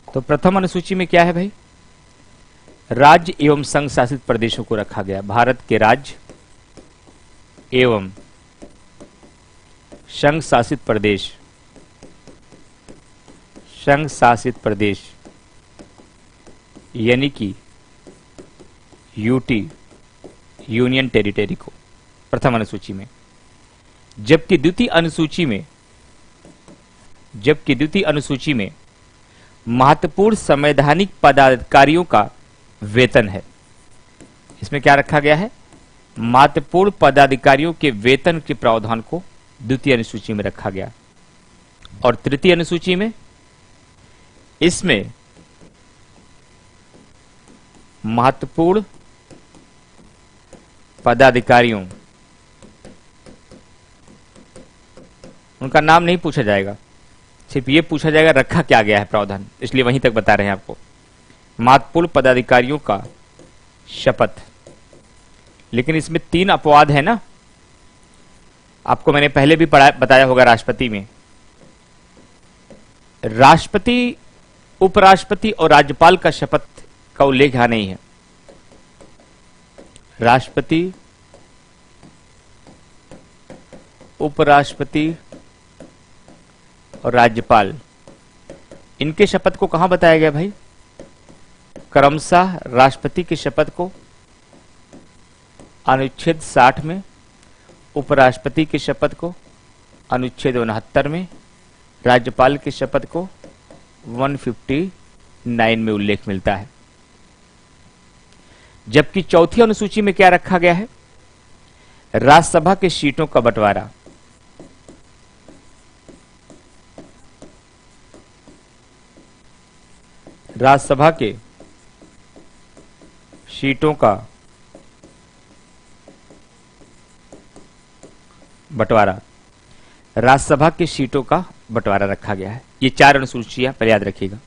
Speaker 1: तो प्रथम अनुसूची में क्या है भाई? राज्य एवं संघ शासित प्रदेशों को रखा गया। भारत के राज्य एवं संघ शासित प्रदेश, संघ शासित प्रदेश यानी कि यूटी, यूनियन टेरिटरी को प्रथम अनुसूची में, जबकि द्वितीय अनुसूची में महत्वपूर्ण संवैधानिक पदाधिकारियों का वेतन है। इसमें क्या रखा गया है? महत्वपूर्ण पदाधिकारियों के वेतन के प्रावधान को द्वितीय अनुसूची में रखा गया। और तृतीय अनुसूची में इसमें महत्वपूर्ण पदाधिकारियों, उनका नाम नहीं पूछा जाएगा, सिर्फ ये पूछा जाएगा रखा क्या गया है प्रावधान, इसलिए वहीं तक बता रहे हैं आपको। महत्वपूर्ण पदाधिकारियों का शपथ। लेकिन इसमें 3 अपवाद है ना, आपको मैंने पहले भी बताया होगा। राष्ट्रपति में राष्ट्रपति, उपराष्ट्रपति और राज्यपाल का शपथ का उल्लेख यहां नहीं है। राष्ट्रपति, उपराष्ट्रपति और राज्यपाल, इनके शपथ को कहां बताया गया भाई? क्रमशः राष्ट्रपति की शपथ को अनुच्छेद 60 में, उपराष्ट्रपति की शपथ को अनुच्छेद 69 में, राज्यपाल की शपथ को 159 में उल्लेख मिलता है। जबकि चौथी अनुसूची में क्या रखा गया है? राज्यसभा के सीटों का बंटवारा। राज्यसभा के सीटों का बंटवारा, राज्यसभा के सीटों का बंटवारा रखा गया है। ये 4 अनुसूचियां पहले याद रखिएगा।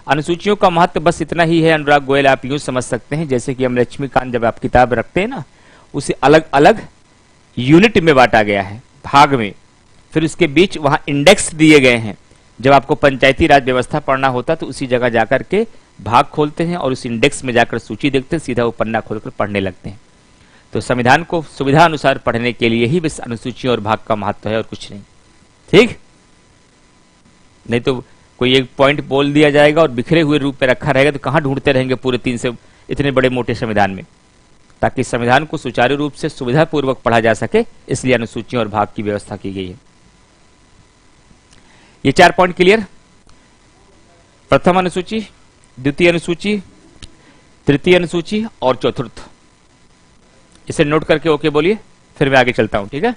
Speaker 1: अनुसूचियों का महत्व बस इतना ही है अनुराग गोयल, आप यूं समझ सकते हैं जैसे कि हम लक्ष्मीकांत जब आप किताब रखते हैं ना, उसे अलग अलग यूनिट में बांटा गया है, भाग में, फिर उसके बीच वहां इंडेक्स दिए गए हैं जब आपको पंचायती राज व्यवस्था पढ़ना होता तो उसी जगह जाकर के भाग खोलते हैं और उस इंडेक्स में जाकर सूची देखते हैं, सीधा वो पन्ना खोलकर पढ़ने लगते हैं। तो संविधान को सुविधा अनुसार पढ़ने के लिए ही बस अनुसूचियों और भाग का महत्व है और कुछ नहीं। ठीक, नहीं तो कोई एक पॉइंट बोल दिया जाएगा और बिखरे हुए रूप में रखा रहेगा तो कहां ढूंढते रहेंगे पूरे 3 से इतने बड़े मोटे संविधान में। ताकि संविधान को सुचारू रूप से सुविधापूर्वक पढ़ा जा सके, इसलिए अनुसूचियों और भाग की व्यवस्था की गई है। ये 4 पॉइंट क्लियर। प्रथम अनुसूची, द्वितीय अनुसूची, तृतीय अनुसूची और चतुर्थ। इसे नोट करके ओके बोलिए, फिर मैं आगे चलता हूं। ठीक है,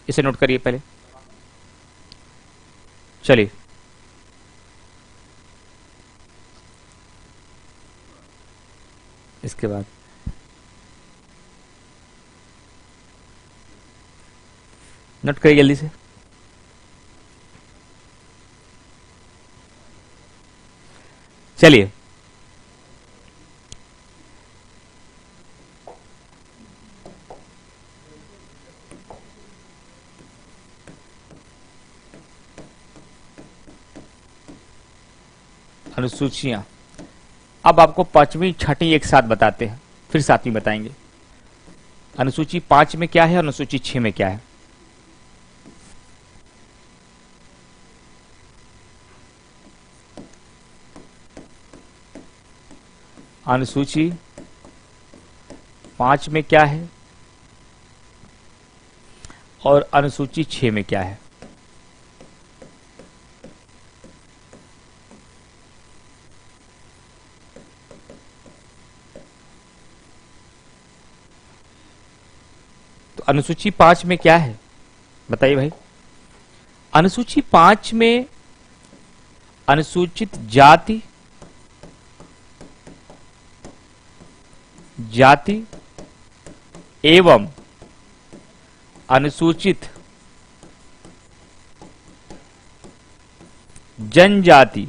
Speaker 1: इसे नोट करिए पहले। चलिए, इसके बाद नोट करिए जल्दी से। चलिए, अनुसूचियां। अब आपको पांचवी छठी एक साथ बताते हैं, फिर सातवीं बताएंगे। अनुसूची 5 में क्या है, अनुसूची 6 में क्या है। अनुसूची 5 में क्या है और अनुसूची 6 में क्या है। तो अनुसूची 5 में क्या है बताइए भाई। अनुसूची 5 में अनुसूचित जाति, जाति एवं अनुसूचित जनजाति,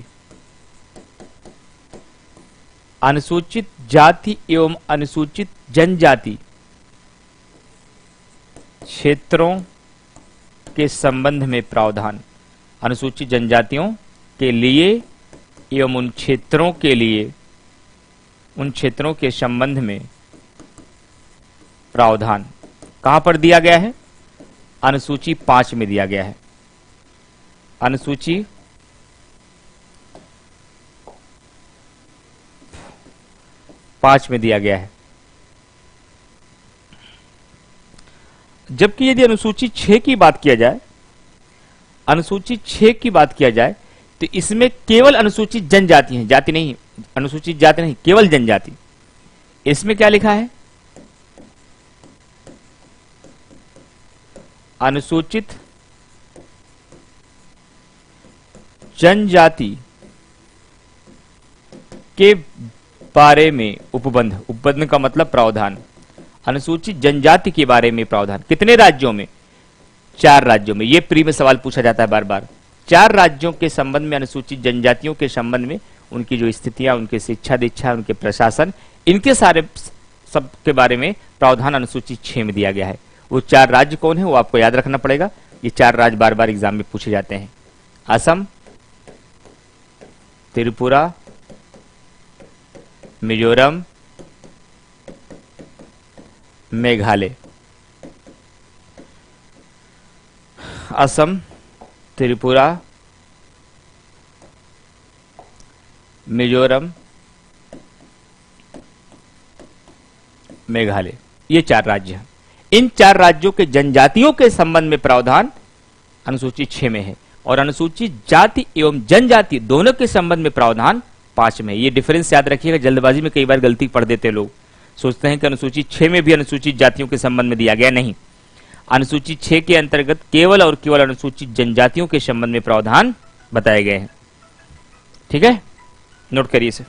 Speaker 1: अनुसूचित जाति एवं अनुसूचित जनजाति क्षेत्रों के संबंध में प्रावधान। अनुसूचित जनजातियों के लिए एवं उन क्षेत्रों के लिए, उन क्षेत्रों के संबंध में प्रावधान कहां पर दिया गया है। अनुसूची 5 में दिया गया है। अनुसूची 5 में दिया गया है। जबकि यदि अनुसूची 6 की बात किया जाए, अनुसूची 6 की बात किया जाए तो इसमें केवल अनुसूचित जनजाति है, जाति नहीं, अनुसूचित जाति नहीं, केवल जनजाति। इसमें क्या लिखा है, अनुसूचित जनजाति के बारे में उपबंध, उपबंध का मतलब प्रावधान, अनुसूचित जनजाति के बारे में प्रावधान। कितने राज्यों में, 4 राज्यों में। यह प्री में सवाल पूछा जाता है बार बार। 4 राज्यों के संबंध में, अनुसूचित जनजातियों के संबंध में, उनकी जो स्थितियां, उनकी शिक्षा दीक्षा, उनके प्रशासन, इनके सारे सब के बारे में प्रावधान अनुसूची 6 में दिया गया है। वो 4 राज्य कौन है वो आपको याद रखना पड़ेगा। ये 4 राज्य बार बार एग्जाम में पूछे जाते हैं। असम, त्रिपुरा, मिजोरम, मेघालय। असम, त्रिपुरा, मिजोरम, मेघालय, ये 4 राज्य हैं। इन 4 राज्यों के जनजातियों के संबंध में प्रावधान अनुसूची 6 में है और अनुसूचित जाति एवं जनजाति दोनों के संबंध में प्रावधान 5 में। ये डिफरेंस याद रखिएगा, जल्दबाजी में कई बार गलती पढ़ देते लोग, सोचते हैं कि अनुसूची 6 में भी अनुसूचित जातियों के संबंध में दिया गया। नहीं, अनुसूची 6 के अंतर्गत केवल और केवल अनुसूचित जनजातियों के संबंध में प्रावधान बताए गए हैं। ठीक है, नोट करिए इसे।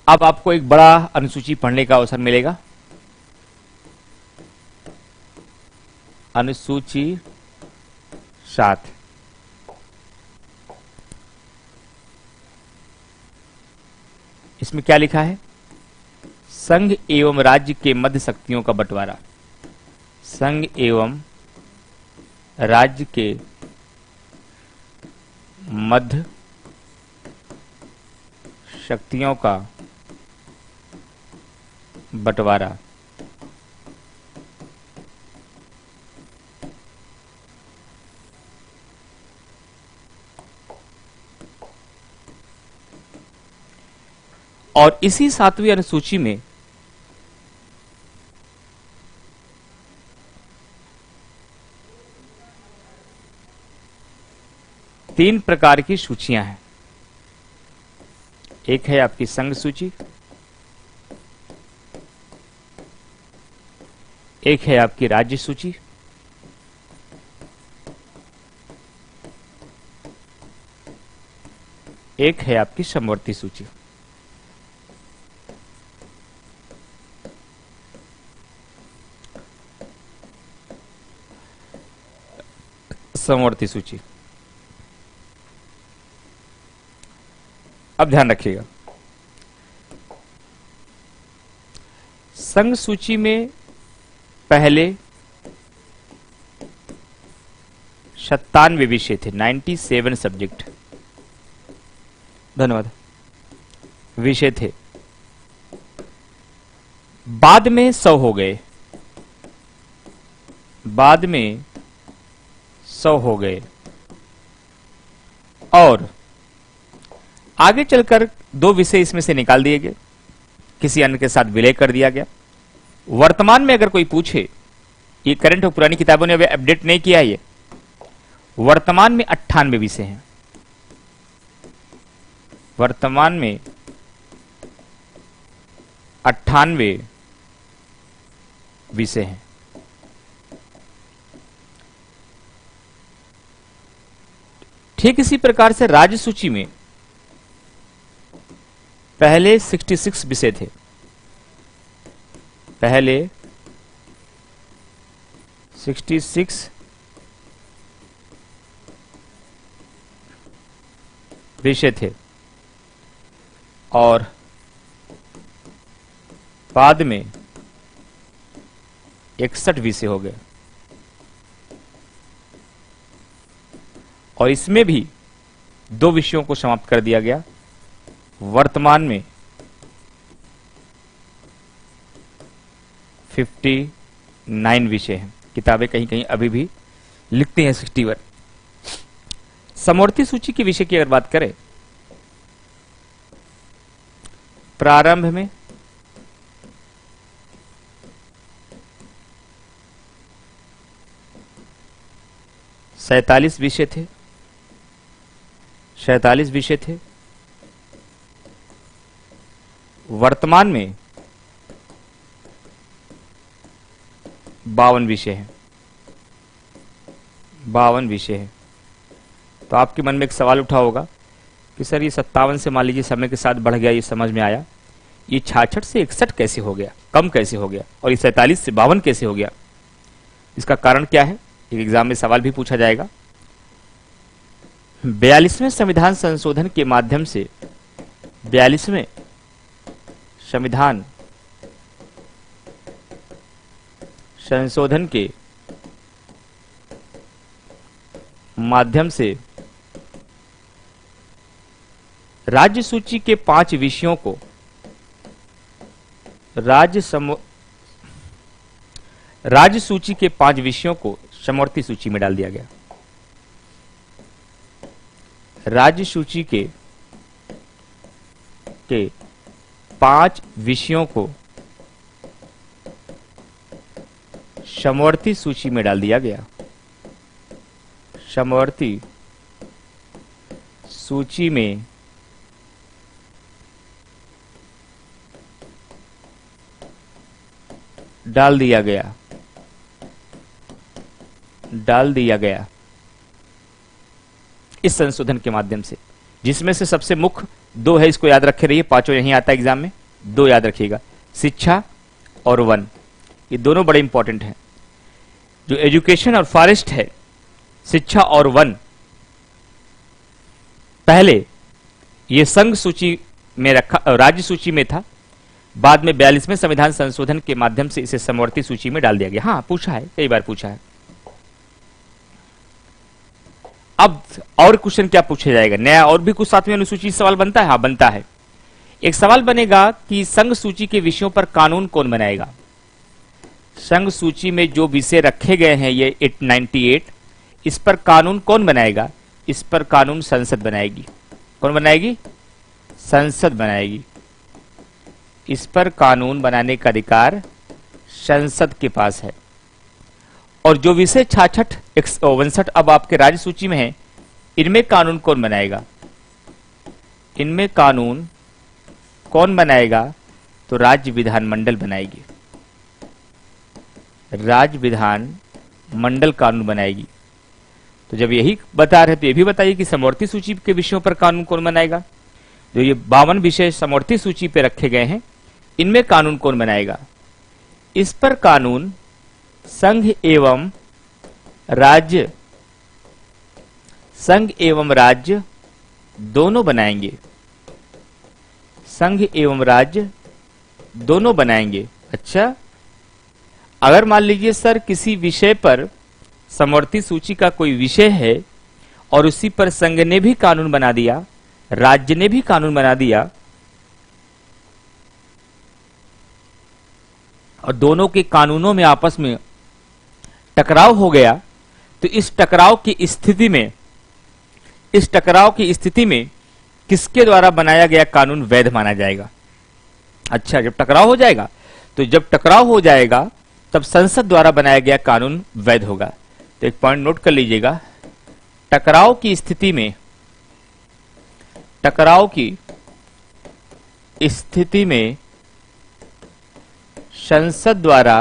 Speaker 1: अब आपको एक बड़ा अनुसूची पढ़ने का अवसर मिलेगा। अनुसूची 7। इसमें क्या लिखा है? संघ एवं राज्य के मध्य शक्तियों का बंटवारा। संघ एवं राज्य के मध्य शक्तियों का बंटवारा। और इसी 7वीं अनुसूची में तीन प्रकार की सूचियां हैं। एक है आपकी संघ सूची, एक है आपकी राज्य सूची, एक है आपकी समवर्ती सूची। समवर्ती सूची, अब ध्यान रखिएगा, संघ सूची में पहले 97 विषय थे, 97 सब्जेक्ट, धन्यवाद, विषय थे। बाद में 100 हो गए, बाद में 100 हो गए और आगे चलकर 2 विषय इसमें से निकाल दिए गए, किसी अन्य के साथ विलय कर दिया गया। वर्तमान में अगर कोई पूछे, ये करंट और पुरानी किताबों ने अभी अपडेट नहीं किया, ये वर्तमान में 98 विषय हैं। वर्तमान में 98 विषय हैं। ठीक इसी प्रकार से राज्य सूची में पहले 66 विषय थे, पहले 66 विषय थे और बाद में 61 विषय हो गए और इसमें भी 2 विषयों को समाप्त कर दिया गया। वर्तमान में 59 विषय हैं। किताबें कहीं कहीं अभी भी लिखती हैं 61। समवर्ती सूची के विषय की अगर बात करें, प्रारंभ में सैतालीस विषय थे, 47 विषय थे। वर्तमान में 52 विषय हैं, 52 विषय हैं। तो आपके मन में एक सवाल उठा होगा कि सर ये 57 से मान लीजिए समय के साथ बढ़ गया, ये समझ में आया, ये 66 से 61 कैसे हो गया, कम कैसे हो गया, और ये 47 से 52 कैसे हो गया? इसका कारण क्या है? एक एग्जाम में सवाल भी पूछा जाएगा। 42वें संविधान संशोधन के माध्यम से 42वें संविधान संशोधन के माध्यम से राज्य सूची के 5 विषयों को राज्य सूची के 5 विषयों को समवर्ती सूची में डाल दिया गया। राज्य सूची के 5 विषयों को समवर्ती सूची में डाल दिया गया। समवर्ती सूची में डाल दिया गया इस संशोधन के माध्यम से, जिसमें से सबसे मुख्य 2 है, इसको याद रखे रहिए, 5 यहीं आता है एग्जाम में। दो याद रखिएगा, शिक्षा और वन, ये दोनों बड़े इंपॉर्टेंट हैं। जो एजुकेशन और फॉरेस्ट है, शिक्षा और वन, पहले ये संघ सूची में रखा, राज्य सूची में था, बाद में 42वें संविधान संशोधन के माध्यम से इसे समवर्ती सूची में डाल दिया गया। हाँ, पूछा है, कई बार पूछा है। अब और क्वेश्चन क्या पूछा जाएगा नया, और भी कुछ सातवीं अनुसूची सवाल बनता है? हाँ बनता है। एक सवाल बनेगा कि संघ सूची के विषयों पर कानून कौन बनाएगा। संघ सूची में जो विषय रखे गए हैं ये 898, इस पर कानून कौन बनाएगा? इस पर कानून संसद बनाएगी। कौन बनाएगी? संसद बनाएगी। इस पर कानून बनाने का अधिकार संसद के पास है। और जो विषय 66, 159 अब आपके राज्य सूची में है, इनमें कानून कौन बनाएगा? इनमें कानून कौन बनाएगा? तो राज्य विधानमंडल बनाएगी। राज्य विधान मंडल कानून बनाएगी। तो जब यही बता रहे तो ये भी बताइए कि समवर्ती सूची के विषयों पर कानून कौन बनाएगा? जो ये 52 विषय समवर्ती सूची पे रखे गए हैं, इनमें कानून कौन बनाएगा? इस पर कानून संघ एवं राज्य दोनों बनाएंगे। संघ एवं राज्य दोनों बनाएंगे। अच्छा, अगर मान लीजिए सर किसी विषय पर समवर्ती सूची का कोई विषय है और उसी पर संघ ने भी कानून बना दिया, राज्य ने भी कानून बना दिया, और दोनों के कानूनों में आपस में टकराव हो गया, तो इस टकराव की स्थिति में किसके द्वारा बनाया गया कानून वैध माना जाएगा? अच्छा, जब टकराव हो जाएगा, तो जब टकराव हो जाएगा तब संसद द्वारा बनाया गया कानून वैध होगा। तो एक पॉइंट नोट कर लीजिएगा, टकराव की स्थिति में संसद द्वारा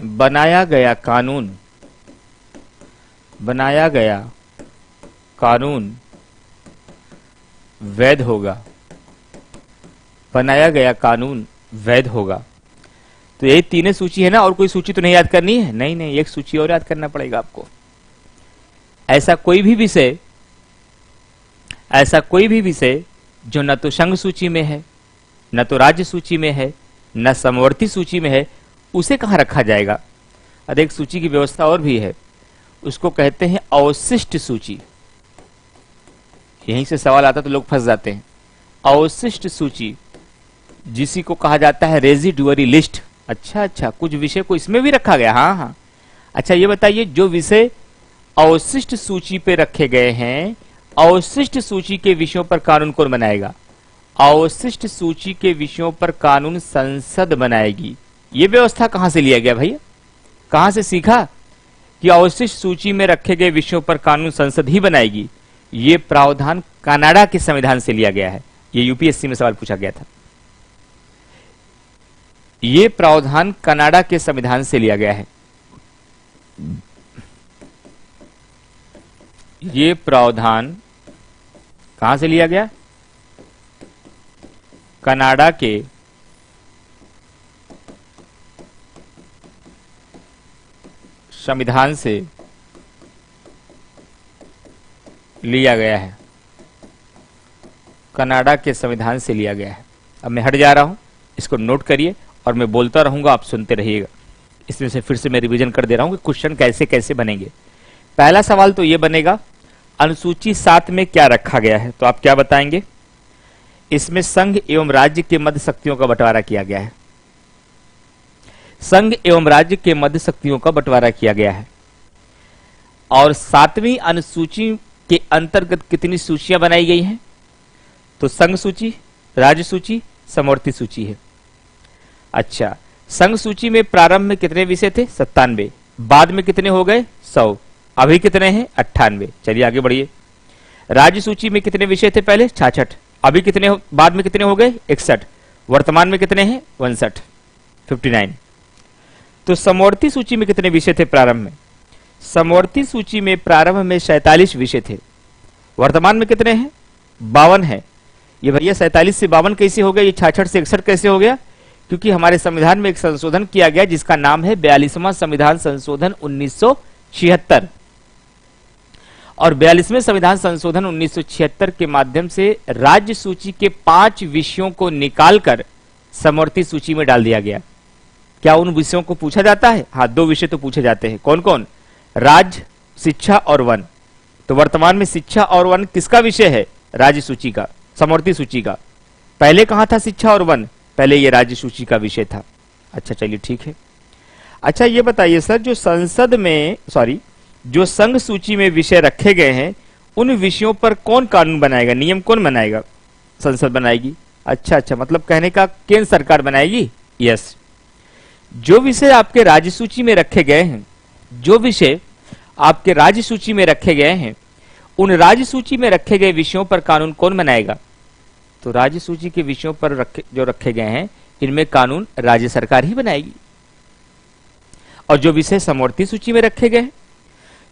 Speaker 1: बनाया गया कानून वैध होगा। बनाया गया कानून वैध होगा। तो यही तीनों सूची है ना, और कोई सूची तो नहीं याद करनी है? नहीं, एक सूची और याद करना पड़ेगा आपको। ऐसा कोई भी विषय जो न तो संघ सूची में है, न तो राज्य सूची में है, न समवर्ती सूची में है, उसे कहां रखा जाएगा? अधिक सूची की व्यवस्था और भी है, उसको कहते हैं अवशिष्ट सूची। यहीं से सवाल आता तो लोग फंस जाते हैं। अवशिष्ट सूची जिसी को कहा जाता है रेजिडुअरी लिस्ट। अच्छा, कुछ विषय को इसमें भी रखा गया। हाँ। अच्छा, ये बताइए, जो विषय अवशिष्ट सूची पे रखे गए हैं, अवशिष्ट सूची के विषयों पर कानून कौन बनाएगा? अवशिष्ट सूची के विषयों पर कानून संसद बनाएगी। ये व्यवस्था कहां से लिया गया भैया? कहां से सीखा कि अवशिष्ट सूची में रखे गए विषयों पर कानून संसद ही बनाएगी? ये प्रावधान कनाडा के संविधान से लिया गया है। ये यूपीएससी में सवाल पूछा गया था। ये प्रावधान कनाडा के संविधान से लिया गया है। ये प्रावधान कहां से लिया गया? कनाडा के संविधान से लिया गया है। कनाडा के संविधान से लिया गया है। अब मैं हट जा रहा हूं, इसको नोट करिए और मैं बोलता रहूंगा, आप सुनते रहिएगा। इसमें से फिर से मैं रिवीजन कर दे रहा हूं कि क्वेश्चन कैसे कैसे बनेंगे। पहला सवाल तो यह बनेगा, अनुसूची 7 में क्या रखा गया है? तो आप क्या बताएंगे? इसमें संघ एवं राज्य के मध्य शक्तियों का बंटवारा किया गया है। संघ एवं राज्य के मध्य शक्तियों का बंटवारा किया गया है। और 7वीं अनुसूची के अंतर्गत कितनी सूचियां बनाई गई हैं? तो संघ सूची, राज्य सूची, समवर्ती सूची है। अच्छा, संघ सूची में प्रारंभ में कितने विषय थे? 97। बाद में कितने हो गए? 100। अभी कितने हैं? 98। चलिए आगे बढ़िए। राज्य सूची में कितने विषय थे पहले? 66। अभी कितने बाद में कितने हो गए? 61। वर्तमान में कितने हैं? 59, 59। तो समवर्ती सूची में कितने विषय थे प्रारंभ में? समवर्ती सूची में प्रारंभ में 47 विषय थे। वर्तमान में कितने हैं? 52 है। ये भैया 47 से 52 कैसे हो गया? ये 66 से 61 कैसे हो गया? क्योंकि हमारे संविधान में एक संशोधन किया गया जिसका नाम है 42वां संविधान संशोधन 1976। और 42वें संविधान संशोधन 1976 के माध्यम से राज्य सूची के 5 विषयों को निकालकर समवर्ती सूची में डाल दिया गया। क्या उन विषयों को पूछा जाता है? हाँ, 2 विषय तो पूछे जाते हैं। कौन कौन? राज्य, शिक्षा और वन। तो वर्तमान में शिक्षा और वन किसका विषय है? राज्य सूची का, समवर्ती सूची का। पहले कहां था शिक्षा और वन? पहले ये राज्य सूची का विषय था। अच्छा, चलिए ठीक है। अच्छा, ये बताइए सर, जो संसद में जो संघ सूची में विषय रखे गए हैं उन विषयों पर कौन कानून बनाएगा, नियम कौन बनाएगा? संसद बनाएगी। अच्छा, मतलब कहने का केंद्र सरकार बनाएगी। यस। जो विषय आपके राज्य सूची में रखे गए हैं, जो विषय आपके राज्य सूची में रखे गए हैं, उन राज्य सूची में रखे गए विषयों पर कानून कौन बनाएगा? तो राज्य सूची के विषयों पर जो रखे गए हैं इनमें कानून राज्य सरकार ही बनाएगी। और जो विषय समवर्ती सूची में रखे गए,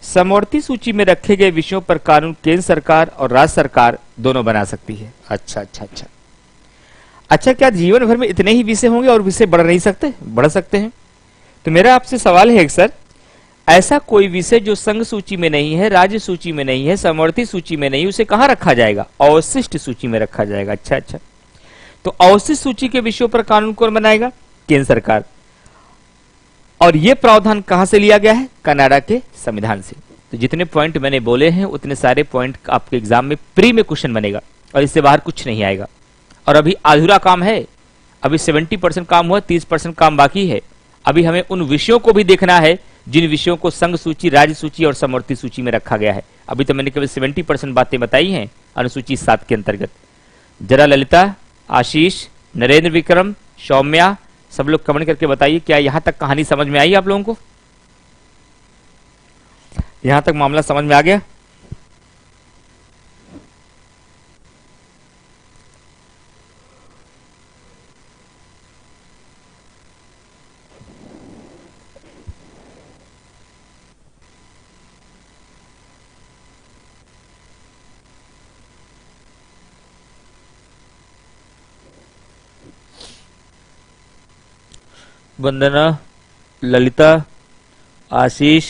Speaker 1: समवर्ती सूची में रखे गए विषयों पर कानून केंद्र सरकार और राज्य सरकार दोनों बना सकती है। अच्छा, क्या जीवन भर में इतने ही विषय होंगे और विषय बढ़ नहीं सकते? बढ़ सकते हैं। तो मेरा आपसे सवाल है, सर, ऐसा कोई विषय जो संघ सूची में नहीं है, राज्य सूची में नहीं है, समवर्ती सूची में नहीं, उसे कहां रखा जाएगा? अवशिष्ट सूची में रखा जाएगा। अच्छा, तो अवशिष्ट सूची के विषयों पर कानून कौन बनाएगा? केंद्र सरकार। और यह प्रावधान कहां से लिया गया है? कनाडा के संविधान से। तो जितने पॉइंट मैंने बोले हैं उतने सारे पॉइंट आपके एग्जाम में प्री में क्वेश्चन बनेगा और इससे बाहर कुछ नहीं आएगा। और अभी अधूरा काम है, अभी 70% काम हुआ, 30% काम बाकी है। अभी हमें उन विषयों को भी देखना है जिन विषयों को संघ सूची, राज्य सूची और समवर्ती सूची में रखा गया है। अभी तो मैंने केवल 70% बातें बताई हैं अनुसूची 7 के अंतर्गत। जरा ललिता, आशीष, नरेंद्र विक्रम, सौम्या, सब लोग कमेंट करके बताइए, क्या यहां तक कहानी समझ में आई आप लोगों को? यहां तक मामला समझ में आ गया? वंदना, ललिता, आशीष,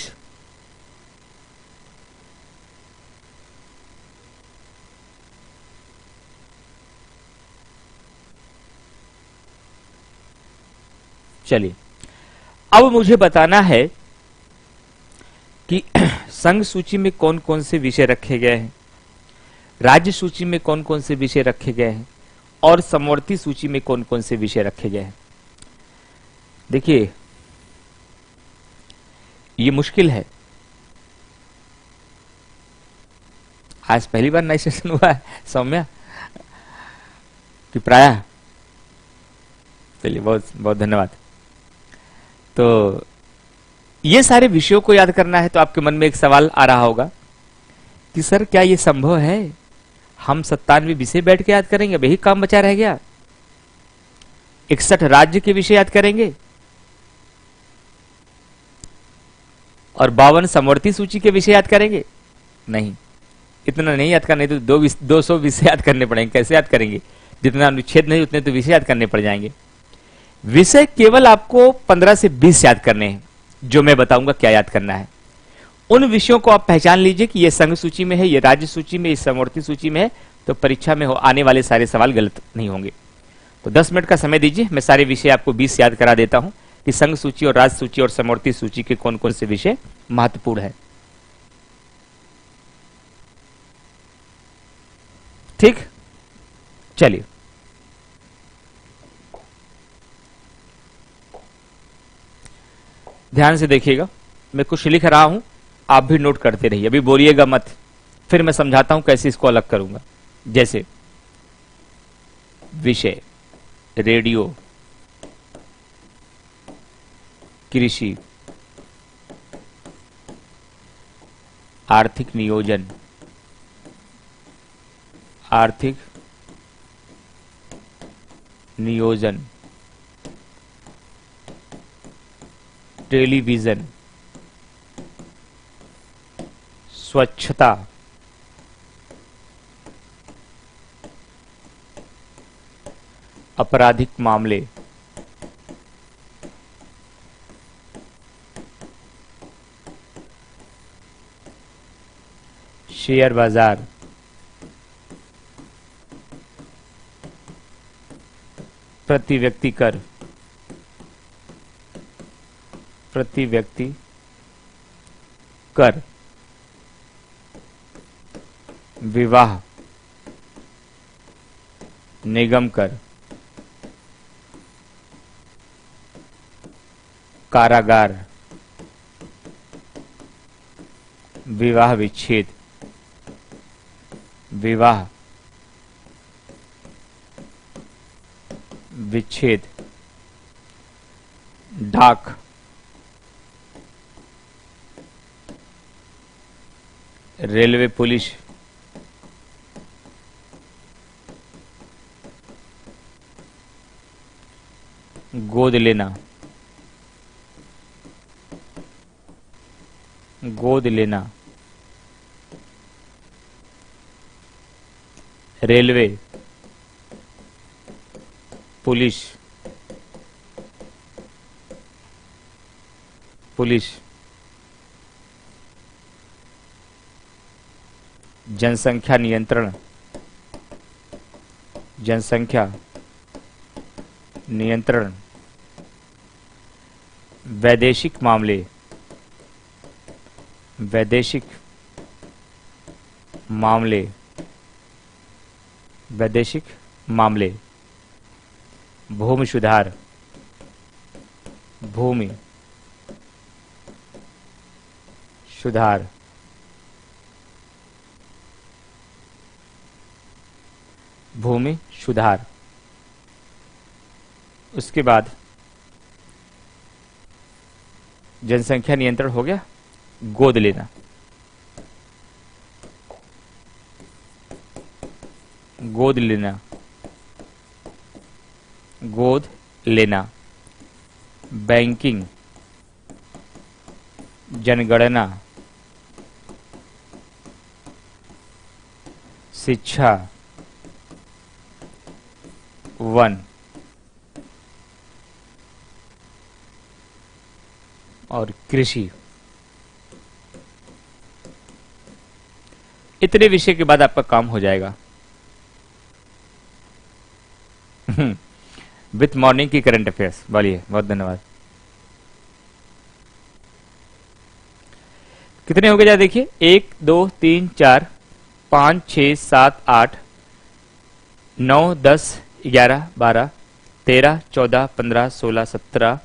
Speaker 1: चलिए अब मुझे बताना है कि संघ सूची में कौन कौन से विषय रखे गए हैं, राज्य सूची में कौन कौन से विषय रखे गए हैं और समवर्ती सूची में कौन कौन से विषय रखे गए हैं। देखिए, ये मुश्किल है। आज पहली बार नया सेशन हुआ है सौम्या कि प्रायः? चलिए, बहुत बहुत धन्यवाद। तो ये सारे विषयों को याद करना है तो आपके मन में एक सवाल आ रहा होगा कि सर क्या ये संभव है? हम 97 विषय बैठ के याद करेंगे? वही काम बचा रह गया? 61 राज्य के विषय याद करेंगे और 52 समवर्ती सूची के विषय याद करेंगे? नहीं, इतना नहीं याद करना, तो 200 विषय याद करने पड़ेंगे। कैसे याद करेंगे? जितना अनुच्छेद नहीं उतने तो विषय याद करने पड़ जाएंगे। विषय केवल आपको 15 से 20 याद करने हैं, जो मैं बताऊंगा क्या याद करना है। उन विषयों को आप पहचान लीजिए कि ये संघ सूची में है, ये राज्य सूची में, ये समवर्ती सूची में है, तो परीक्षा में आने वाले सारे सवाल गलत नहीं होंगे। तो 10 मिनट का समय दीजिए, मैं सारे विषय आपको 20 याद करा देता हूं कि संघ सूची और राज्य सूची और समवर्ती सूची के कौन कौन से विषय महत्वपूर्ण है। ठीक, चलिए। ध्यान से देखिएगा, मैं कुछ लिख रहा हूं, आप भी नोट करते रहिए, अभी बोलिएगा मत, फिर मैं समझाता हूं कैसे इसको अलग करूंगा। जैसे विषय, रेडियो, कृषि, आर्थिक नियोजन, आर्थिक नियोजन, टेलीविजन, स्वच्छता, आपराधिक मामले, शेयर बाजार, प्रति व्यक्ति कर, प्रति व्यक्ति कर, विवाह, निगम कर, कारागार, विवाह विच्छेद, विवाह विच्छेद, डाक, रेलवे पुलिस, गोद लेना, गोद लेना, रेलवे पुलिस, पुलिस, जनसंख्या नियंत्रण, जनसंख्या नियंत्रण, वैदेशिक मामले, वैदेशिक मामले, वैदेशिक मामले, भूमि सुधार, भूमि सुधार, भूमि सुधार। उसके बाद जनसंख्या नियंत्रण हो गया, गोद लेना, गोद लेना, गोद लेना, बैंकिंग, जनगणना, शिक्षा, वन और कृषि। इतने विषय के बाद आपका काम हो जाएगा। विथ मॉर्निंग की करंट अफेयर्स। बोलिए, बहुत धन्यवाद। कितने हो गए जरा देखिए, 1 2 3 4 5 6 7 8 9 10 11 12 13 14 15 16 17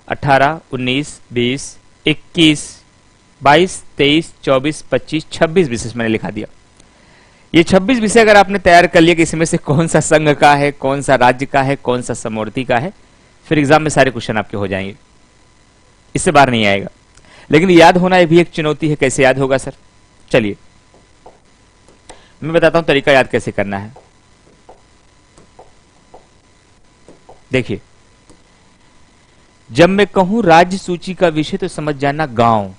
Speaker 1: 18 19 20 21 22 23 24 25 26 विषय मैंने लिखा दिया। ये 26 विषय अगर आपने तैयार कर लिया कि इसमें से कौन सा संघ का है, कौन सा राज्य का है, कौन सा समवर्ती का है, फिर एग्जाम में सारे क्वेश्चन आपके हो जाएंगे, इससे बाहर नहीं आएगा। लेकिन याद होना भी एक चुनौती है। कैसे याद होगा सर? चलिए मैं बताता हूं तरीका याद कैसे करना है। देखिए, जब मैं कहूं राज्य सूची का विषय तो समझ जाना गांव,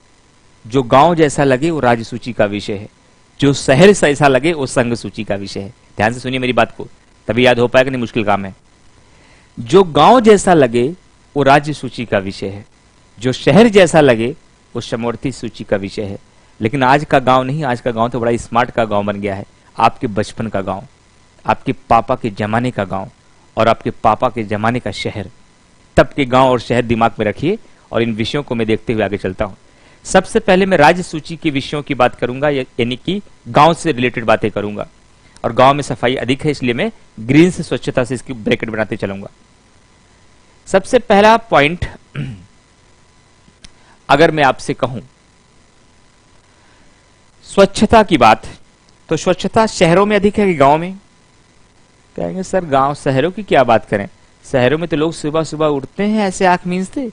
Speaker 1: जो गांव जैसा लगे वो राज्य सूची का विषय है, जो शहर से ऐसा लगे वो संघ सूची का विषय है। ध्यान से सुनिए मेरी बात को, तभी याद हो पाएगा, नहीं मुश्किल काम है। जो गांव जैसा लगे वो राज्य सूची का विषय है, जो शहर जैसा लगे वो समवर्ती सूची का विषय है। लेकिन आज का गांव नहीं, आज का गांव तो बड़ा स्मार्ट का गांव बन गया है। आपके बचपन का गांव, आपके पापा के जमाने का गांव और आपके पापा के जमाने का शहर, तब के गांव और शहर दिमाग में रखिए और इन विषयों को मैं देखते हुए आगे चलता हूं। सबसे पहले मैं राज्य सूची के विषयों की बात करूंगा, यानी कि गांव से रिलेटेड बातें करूंगा। और गांव में सफाई अधिक है, इसलिए मैं ग्रीन से स्वच्छता से इसकी ब्रैकेट बनाते चलूंगा। सबसे पहला पॉइंट, अगर मैं आपसे कहूं स्वच्छता की बात, तो स्वच्छता शहरों में अधिक है कि गांव में? कहेंगे सर गांव, शहरों की क्या बात करें, शहरों में तो लोग सुबह सुबह उठते हैं ऐसे आंख मींचते,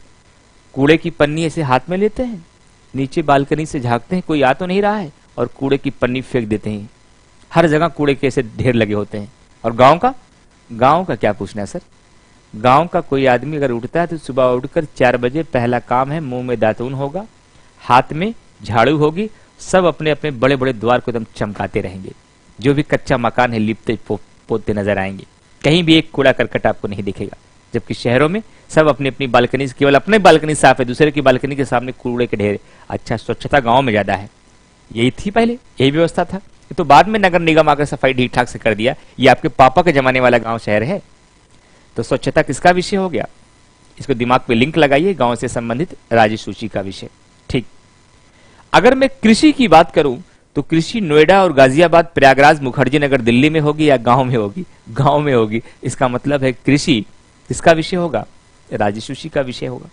Speaker 1: कूड़े की पन्नी ऐसे हाथ में लेते हैं, नीचे बालकनी से झांकते हैं कोई आ तो नहीं रहा है, और कूड़े की पन्नी फेंक देते हैं। हर जगह कूड़े के ऐसे ढेर लगे होते हैं। और गांव का, गांव का क्या पूछना है सर? गांव का कोई आदमी अगर उठता है तो सुबह उठकर 4 बजे पहला काम है, मुंह में दातून होगा, हाथ में झाड़ू होगी, सब अपने अपने बड़े बड़े द्वार को एकदम चमकाते रहेंगे। जो भी कच्चा मकान है लिपते पोतते नजर आएंगे। कहीं भी एक कूड़ा करकट आपको नहीं दिखेगा, जबकि शहरों में सब अपनी अपनी बालकनी, केवल अपने बालकनी साफ है, दूसरे की बालकनी के सामने कूड़े के ढेर। अच्छा, स्वच्छता गांव में ज्यादा है। यही थी पहले, यही व्यवस्था था। तो बाद में नगर निगम आकर सफाई ठीक ठाक से कर दिया। ये आपके पापा के जमाने वाला गांव शहर है। तो स्वच्छता किसका विषय हो गया? इसको दिमाग पे लिंक लगाइए, गांव से संबंधित राज्य सूची का विषय। ठीक। अगर मैं कृषि की बात करूं तो कृषि नोएडा और गाजियाबाद, प्रयागराज, मुखर्जी नगर दिल्ली में होगी या गांव में होगी? गांव में होगी। इसका मतलब है कृषि किसका विषय होगा? राज्य सूची का विषय होगा।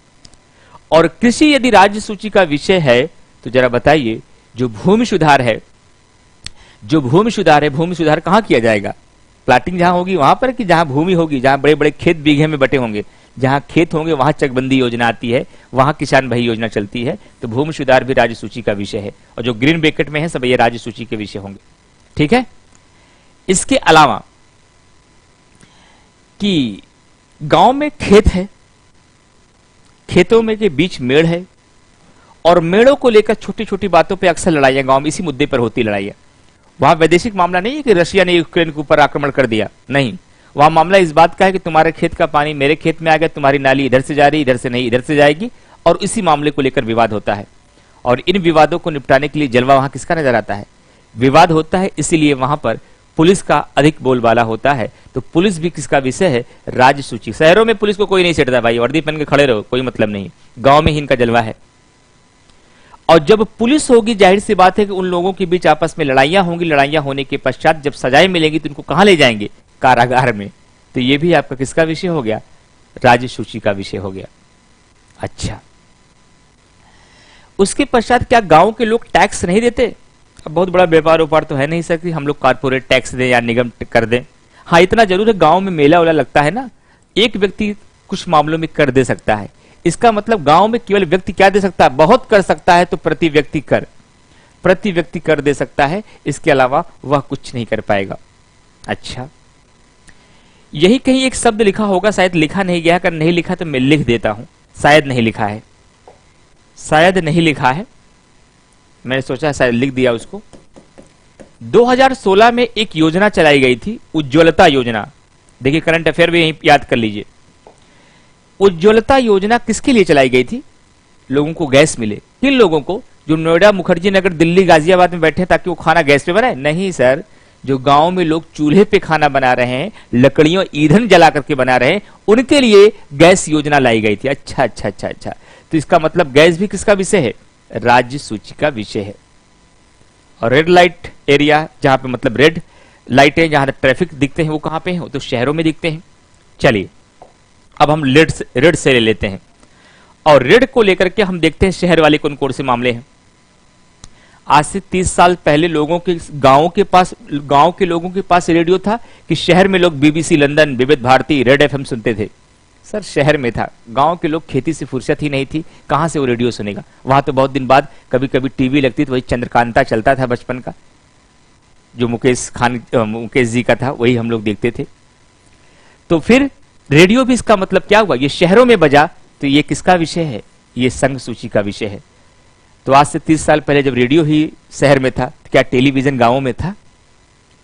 Speaker 1: और कृषि यदि राज्य सूची का विषय है तो जरा बताइए, जो भूमि सुधार है, भूमि सुधार कहां किया जाएगा? प्लाटिंग जहां होगी वहां पर, कि जहां भूमि होगी, जहां बड़े बड़े खेत बीघे में बटे होंगे, जहां खेत होंगे वहां चकबंदी योजना आती है, वहां किसान भाई योजना चलती है। तो भूमि सुधार भी राज्य सूची का विषय है, और जो ग्रीन ब्रैकेट में है सब ये राज्य सूची के विषय होंगे। ठीक है। इसके अलावा कि गांव में खेत है, खेतों में के बीच मेड़ है, और मेड़ों को लेकर छोटी छोटी बातों पे अक्सर लड़ाइयां गांव में इसी मुद्दे पर होती लड़ाइयां। वहां वैदेशिक मामला नहीं है कि रशिया ने यूक्रेन के ऊपर आक्रमण कर दिया, नहीं। वहां मामला इस बात का है कि तुम्हारे खेत का पानी मेरे खेत में आ गया, तुम्हारी नाली इधर से जा रही, इधर से नहीं, इधर से जाएगी, और इसी मामले को लेकर विवाद होता है। और इन विवादों को निपटाने के लिए जलवा वहां किसका नजर आता है? विवाद होता है, इसीलिए वहां पर पुलिस का अधिक बोलबाला होता है। तो पुलिस भी किसका विषय है? राज्य सूची। शहरों में पुलिस को कोई नहीं सेटता भाई, वर्दी पहन के खड़े रहो, कोई मतलब नहीं। गांव में ही इनका जलवा है। और जब पुलिस होगी, जाहिर सी बात है कि उन लोगों के बीच आपस में लड़ाइयां होंगी। लड़ाइयां होने के पश्चात जब सजाएं मिलेंगी तो इनको कहां ले जाएंगे? कारागार में। तो ये भी आपका किसका विषय हो गया? राज्य सूची का विषय हो गया। अच्छा, उसके पश्चात क्या गांव के लोग टैक्स नहीं देते? अब बहुत बड़ा व्यापार व्यापार तो है नहीं सकती हम लोग कारपोरेट टैक्स दें या निगम कर दें। हाँ, इतना जरूर है, गांव में मेला वेला लगता है ना, एक व्यक्ति कुछ मामलों में कर दे सकता है। इसका मतलब गांव में केवल व्यक्ति क्या दे सकता है? बहुत कर सकता है, तो प्रति व्यक्ति कर दे सकता है। इसके अलावा वह कुछ नहीं कर पाएगा। अच्छा, यही कहीं एक शब्द लिखा होगा, शायद लिखा नहीं गया। अगर नहीं लिखा तो मैं लिख देता हूं। शायद नहीं लिखा है, शायद नहीं लिखा है, मैंने सोचा शायद लिख दिया उसको। 2016 में एक योजना चलाई गई थी, उज्ज्वलता योजना। देखिए, करंट अफेयर भी यहीं याद कर लीजिए। उज्ज्वलता योजना किसके लिए चलाई गई थी? लोगों को गैस मिले। किन लोगों को? जो नोएडा, मुखर्जी नगर, दिल्ली, गाजियाबाद में बैठे ताकि वो खाना गैस पे बनाए? नहीं सर, जो गांव में लोग चूल्हे पे खाना बना रहे हैं, लकड़ियों ईंधन जला करके बना रहे हैं, उनके लिए गैस योजना लाई गई थी। अच्छा अच्छा अच्छा अच्छा, तो इसका मतलब गैस भी किसका विषय है? राज्य सूची का विषय है। और रेड लाइट एरिया, जहां पे मतलब रेड लाइटें, जहां ट्रैफिक दिखते हैं, वो कहां पे हैं? तो शहरों में दिखते हैं। चलिए, अब हम रेड से ले लेते हैं, और रेड को लेकर के हम देखते हैं शहर वाले कौन कौन से मामले हैं। आज से 30 साल पहले लोगों के गांव के लोगों के पास रेडियो था कि शहर में लोग बीबीसी लंदन, विविध भारती, रेड एफएम सुनते थे? सर, शहर में था। गांव के लोग, खेती से फुर्सत ही नहीं थी, कहां से वो रेडियो सुनेगा? वहां तो बहुत दिन बाद कभी कभी टीवी लगती, तो वही चंद्रकांता चलता था बचपन का, जो मुकेश जी का था, वही हम लोग देखते थे। तो फिर रेडियो भी, इसका मतलब क्या हुआ? ये शहरों में बजा, तो ये किसका विषय है? ये संघ सूची का विषय है। तो आज से 30 साल पहले जब रेडियो ही शहर में था, तो क्या टेलीविजन गांवों में था?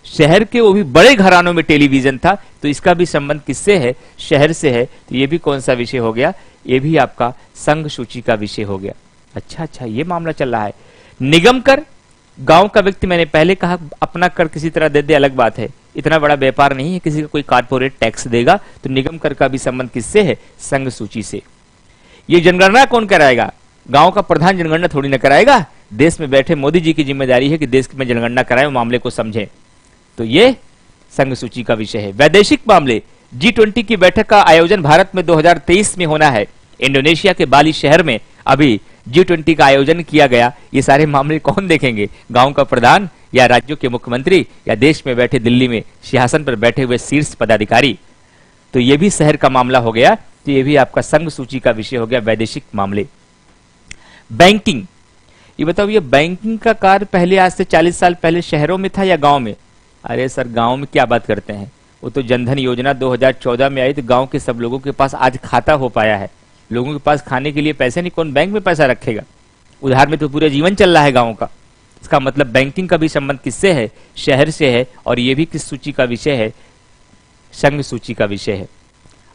Speaker 1: शहर के वो भी बड़े घरानों में टेलीविजन था। तो इसका भी संबंध किससे है? शहर से है। तो ये भी कौन सा विषय हो गया? ये भी आपका संघ सूची का विषय हो गया। अच्छा अच्छा, ये मामला चल रहा है। निगम कर, गांव का व्यक्ति, मैंने पहले कहा, अपना कर किसी तरह दे दे अलग बात है, इतना बड़ा व्यापार नहीं है किसी का कोई कारपोरेट टैक्स देगा। तो निगम कर का भी संबंध किससे है? संघ सूची से। ये जनगणना कौन कराएगा? गांव का प्रधान जनगणना थोड़ी ना कराएगा। देश में बैठे मोदी जी की जिम्मेदारी है कि देश में जनगणना कराए, मामले को समझे। तो ये संघ सूची का विषय है। वैदेशिक मामले, G20 की बैठक का आयोजन भारत में 2023 में होना है। इंडोनेशिया के बाली शहर में अभी G20 का आयोजन किया गया। ये सारे मामले कौन देखेंगे? गांव का प्रधान, या राज्यों के मुख्यमंत्री, या देश में बैठे दिल्ली में सिंहासन पर बैठे हुए शीर्ष पदाधिकारी? तो ये भी शहर का मामला हो गया। तो ये भी आपका संघ सूची का विषय हो गया, वैदेशिक मामले। बैंकिंग, ये बताओ, ये बैंकिंग का कार्य पहले, आज से 40 साल पहले शहरों में था या गांव में? अरे सर, गांव में क्या बात करते हैं, वो तो जनधन योजना 2014 में आई, तो गांव के सब लोगों के पास आज खाता हो पाया है। लोगों के पास खाने के लिए पैसे नहीं, कौन बैंक में पैसा रखेगा? उधार में तो पूरा जीवन चल रहा है गांव का। इसका मतलब बैंकिंग का भी संबंध किससे है? शहर से है। और ये भी किस सूची का विषय है? संघ सूची का विषय है।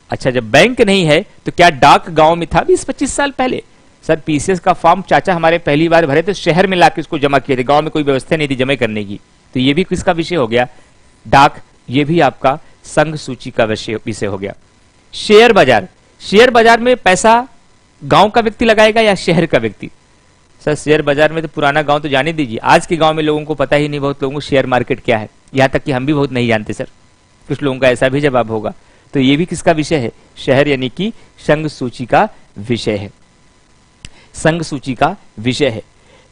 Speaker 1: अच्छा, जब बैंक नहीं है तो क्या डाक गांव में था 20-25 साल पहले? सर पीसीएस का फॉर्म चाचा हमारे पहली बार भरे थे, शहर में लाके उसको जमा किए थे, गांव में कोई व्यवस्था नहीं थी जमा करने की। तो ये भी किसका विषय हो गया? डाक। ये भी आपका संघ सूची का विषय हो गया। शेयर बाजार, शेयर बाजार में पैसा गांव का व्यक्ति लगाएगा या शहर का व्यक्ति? सर शेयर बाजार में तो पुराना गांव तो जाने दीजिए, आज के गांव में लोगों को पता ही नहीं, बहुत लोगों को शेयर मार्केट क्या है, यहां तक कि हम भी बहुत नहीं जानते सर। कुछ लोगों का ऐसा भी जवाब होगा। तो ये भी किसका विषय है? शहर, यानी कि संघ सूची का विषय है, संघ सूची का विषय है।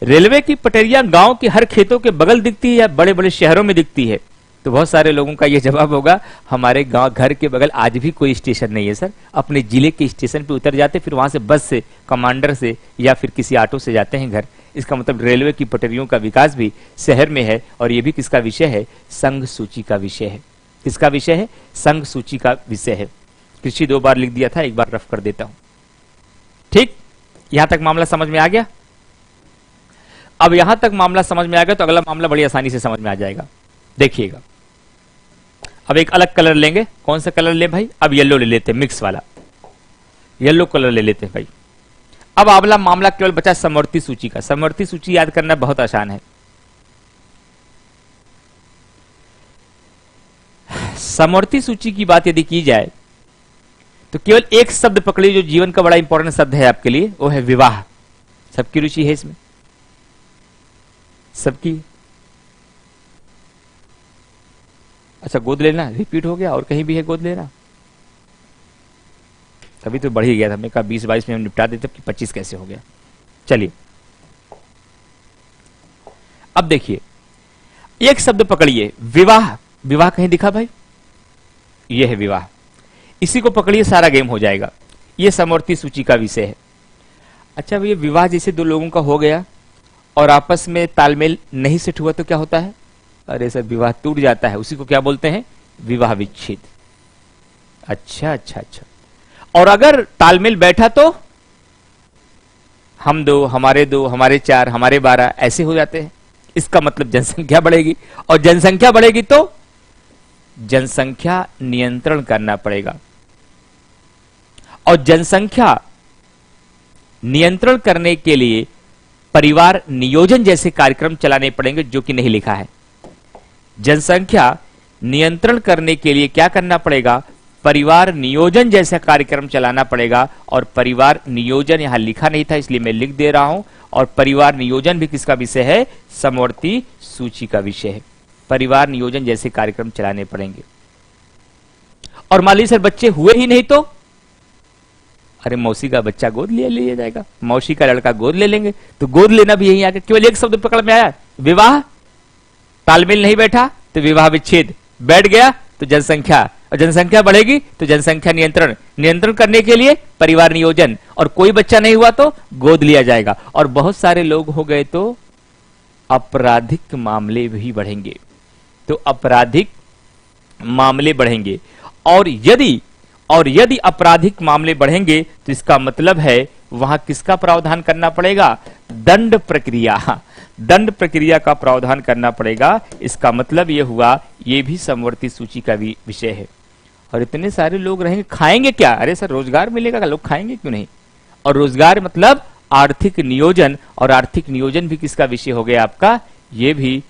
Speaker 1: रेलवे की पटरियां गांव के हर खेतों के बगल दिखती है या बड़े बड़े शहरों में दिखती है? तो बहुत सारे लोगों का यह जवाब होगा हमारे गांव घर के बगल आज भी कोई स्टेशन नहीं है सर। अपने जिले के स्टेशन पे उतर जाते, फिर वहां से बस से, कमांडर से या फिर किसी ऑटो से जाते हैं घर। इसका मतलब रेलवे की पटरियों का विकास भी शहर में है और यह भी किसका विषय है? संघ सूची का विषय है। किसका विषय है? संघ सूची का विषय है। कृषि 2 बार लिख दिया था, एक बार रफ कर देता हूं। ठीक, यहां तक मामला समझ में आ गया। अब यहां तक मामला समझ में आ गया तो अगला मामला बड़ी आसानी से समझ में आ जाएगा। देखिएगा, अब एक अलग कलर लेंगे। कौन सा कलर ले भाई? अब येलो ले लेते हैं, मिक्स वाला येलो कलर ले लेते हैं भाई। अब अगला मामला केवल बचा समवर्ती सूची का। समवर्ती सूची याद करना बहुत आसान है। समवर्ती सूची की बात यदि की जाए तो केवल एक शब्द पकड़िए जो जीवन का बड़ा इंपॉर्टेंट शब्द है आपके लिए, वो है विवाह। सबकी रुचि है इसमें, सबकी। अच्छा, गोद लेना रिपीट हो गया और कहीं भी है गोद लेना? कभी तो बढ़ ही गया था, मैं कहा 20-22 में हम निपटा देते कि 25 कैसे हो गया। चलिए अब देखिए, एक शब्द पकड़िए विवाह। विवाह कहीं दिखा भाई? यह है विवाह। इसी को पकड़िए, सारा गेम हो जाएगा। यह समवर्ती सूची का विषय है। अच्छा भैया, विवाह जैसे 2 लोगों का हो गया और आपस में तालमेल नहीं सेट हुआ तो क्या होता है? अरे सर विवाह टूट जाता है, उसी को क्या बोलते हैं? विवाह विच्छेद। अच्छा अच्छा अच्छा। और अगर तालमेल बैठा तो हम 2, हमारे 2, हमारे 4, हमारे 12 ऐसे हो जाते हैं। इसका मतलब जनसंख्या बढ़ेगी, और जनसंख्या बढ़ेगी तो जनसंख्या नियंत्रण करना पड़ेगा। और जनसंख्या नियंत्रण करने के लिए परिवार नियोजन जैसे कार्यक्रम चलाने पड़ेंगे, जो कि नहीं लिखा है। जनसंख्या नियंत्रण करने के लिए क्या करना पड़ेगा? परिवार नियोजन जैसा कार्यक्रम चलाना पड़ेगा। और परिवार नियोजन यहां लिखा नहीं था, इसलिए मैं लिख दे रहा हूं। और परिवार नियोजन भी किसका विषय है? समवर्ती सूची का विषय है। परिवार नियोजन जैसे कार्यक्रम चलाने पड़ेंगे। और मान लीजिए सर बच्चे हुए ही नहीं तो? अरे मौसी का बच्चा गोद लिया जाएगा, मौसी का लड़का गोद ले लेंगे। तो गोद लेना भी यही आगे। केवल एक शब्द पकड़ में आया, विवाह। तालमेल नहीं बैठा तो विवाह विच्छेद, बैठ गया तो जनसंख्या, और जनसंख्या बढ़ेगी तो जनसंख्या नियंत्रण। नियंत्रण करने के लिए परिवार नियोजन, और कोई बच्चा नहीं हुआ तो गोद लिया जाएगा। और बहुत सारे लोग हो गए तो आपराधिक मामले भी बढ़ेंगे। तो आपराधिक मामले बढ़ेंगे। और यदि आपराधिक मामले बढ़ेंगे तो इसका मतलब है वहां किसका प्रावधान करना पड़ेगा? दंड प्रक्रिया। दंड प्रक्रिया का प्रावधान करना पड़ेगा। इसका मतलब यह हुआ, यह भी समवर्ती सूची का विषय है। और इतने सारे लोग रहेंगे, खाएंगे क्या? अरे सर रोजगार मिलेगा, लोग खाएंगे क्यों नहीं? और रोजगार मतलब आर्थिक नियोजन, और आर्थिक नियोजन भी किसका विषय हो गया आपका? यह भी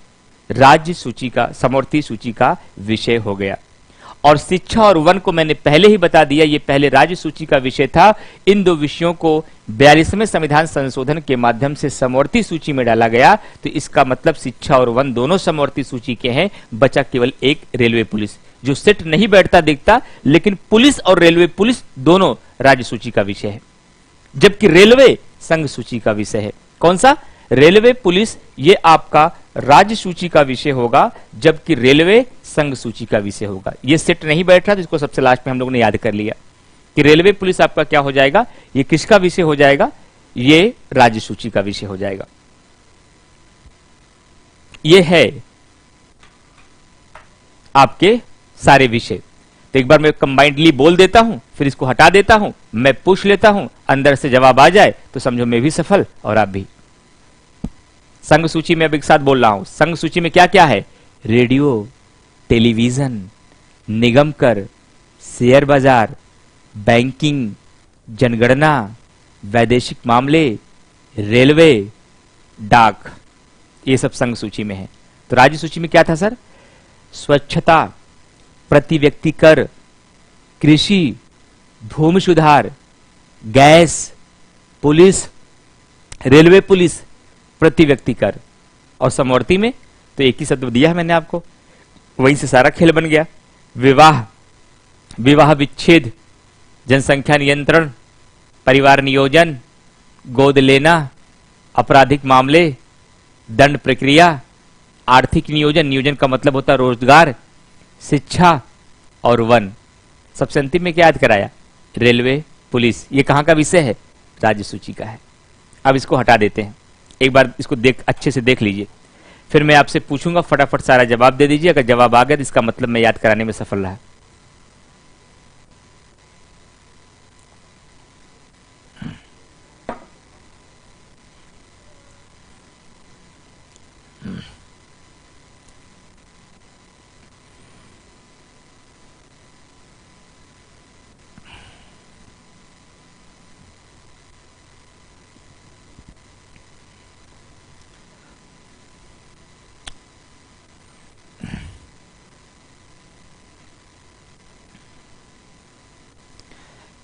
Speaker 1: राज्य सूची का, समवर्ती सूची का विषय हो गया। और शिक्षा और वन को मैंने पहले ही बता दिया, ये पहले राज्य सूची का विषय था। इन 2 विषयों को 42वें संविधान संशोधन के माध्यम से समवर्ती सूची में डाला गया। तो इसका मतलब शिक्षा और वन दोनों समवर्ती सूची के हैं। बचा केवल एक रेलवे पुलिस, जो सेट नहीं बैठता दिखता, लेकिन पुलिस और रेलवे पुलिस दोनों राज्य सूची का विषय है, जबकि रेलवे संघ सूची का विषय है। कौन सा? रेलवे पुलिस ये आपका राज्य सूची का विषय होगा, जबकि रेलवे संघ सूची का विषय होगा। ये सेट नहीं बैठ रहा तो इसको सबसे लास्ट में हम लोगों ने याद कर लिया कि रेलवे पुलिस आपका क्या हो जाएगा? ये किसका विषय हो जाएगा? ये राज्य सूची का विषय हो जाएगा। ये है आपके सारे विषय। तो एक बार मैं कंबाइंडली बोल देता हूं, फिर इसको हटा देता हूं, मैं पूछ लेता हूं, अंदर से जवाब आ जाए तो समझो मैं भी सफल और आप भी। संघ सूची में अब एक साथ बोल रहा हूं। संघ सूची में क्या क्या है? रेडियो, टेलीविजन, निगम कर, शेयर बाजार, बैंकिंग, जनगणना, वैदेशिक मामले, रेलवे, डाक, ये सब संघ सूची में है। तो राज्य सूची में क्या था सर? स्वच्छता, प्रति व्यक्ति कर, कृषि, भूमि सुधार, गैस, पुलिस, रेलवे पुलिस, प्रति व्यक्ति कर। और समवर्ती में तो एक ही शब्द दिया है मैंने आपको, वहीं से सारा खेल बन गया। विवाह, विवाह विच्छेद, जनसंख्या नियंत्रण, परिवार नियोजन, गोद लेना, आपराधिक मामले, दंड प्रक्रिया, आर्थिक नियोजन, नियोजन का मतलब होता है रोजगार, शिक्षा और वन। सबसे अंतिम में क्या याद कराया? Railway, police. ये कहां का विषय है? राज्य सूची का है। अब इसको हटा देते हैं, एक बार इसको अच्छे से देख लीजिए, फिर मैं आपसे पूछूंगा, फटाफट सारा जवाब दे दीजिए। अगर जवाब आ गया तो इसका मतलब मैं याद कराने में सफल रहा।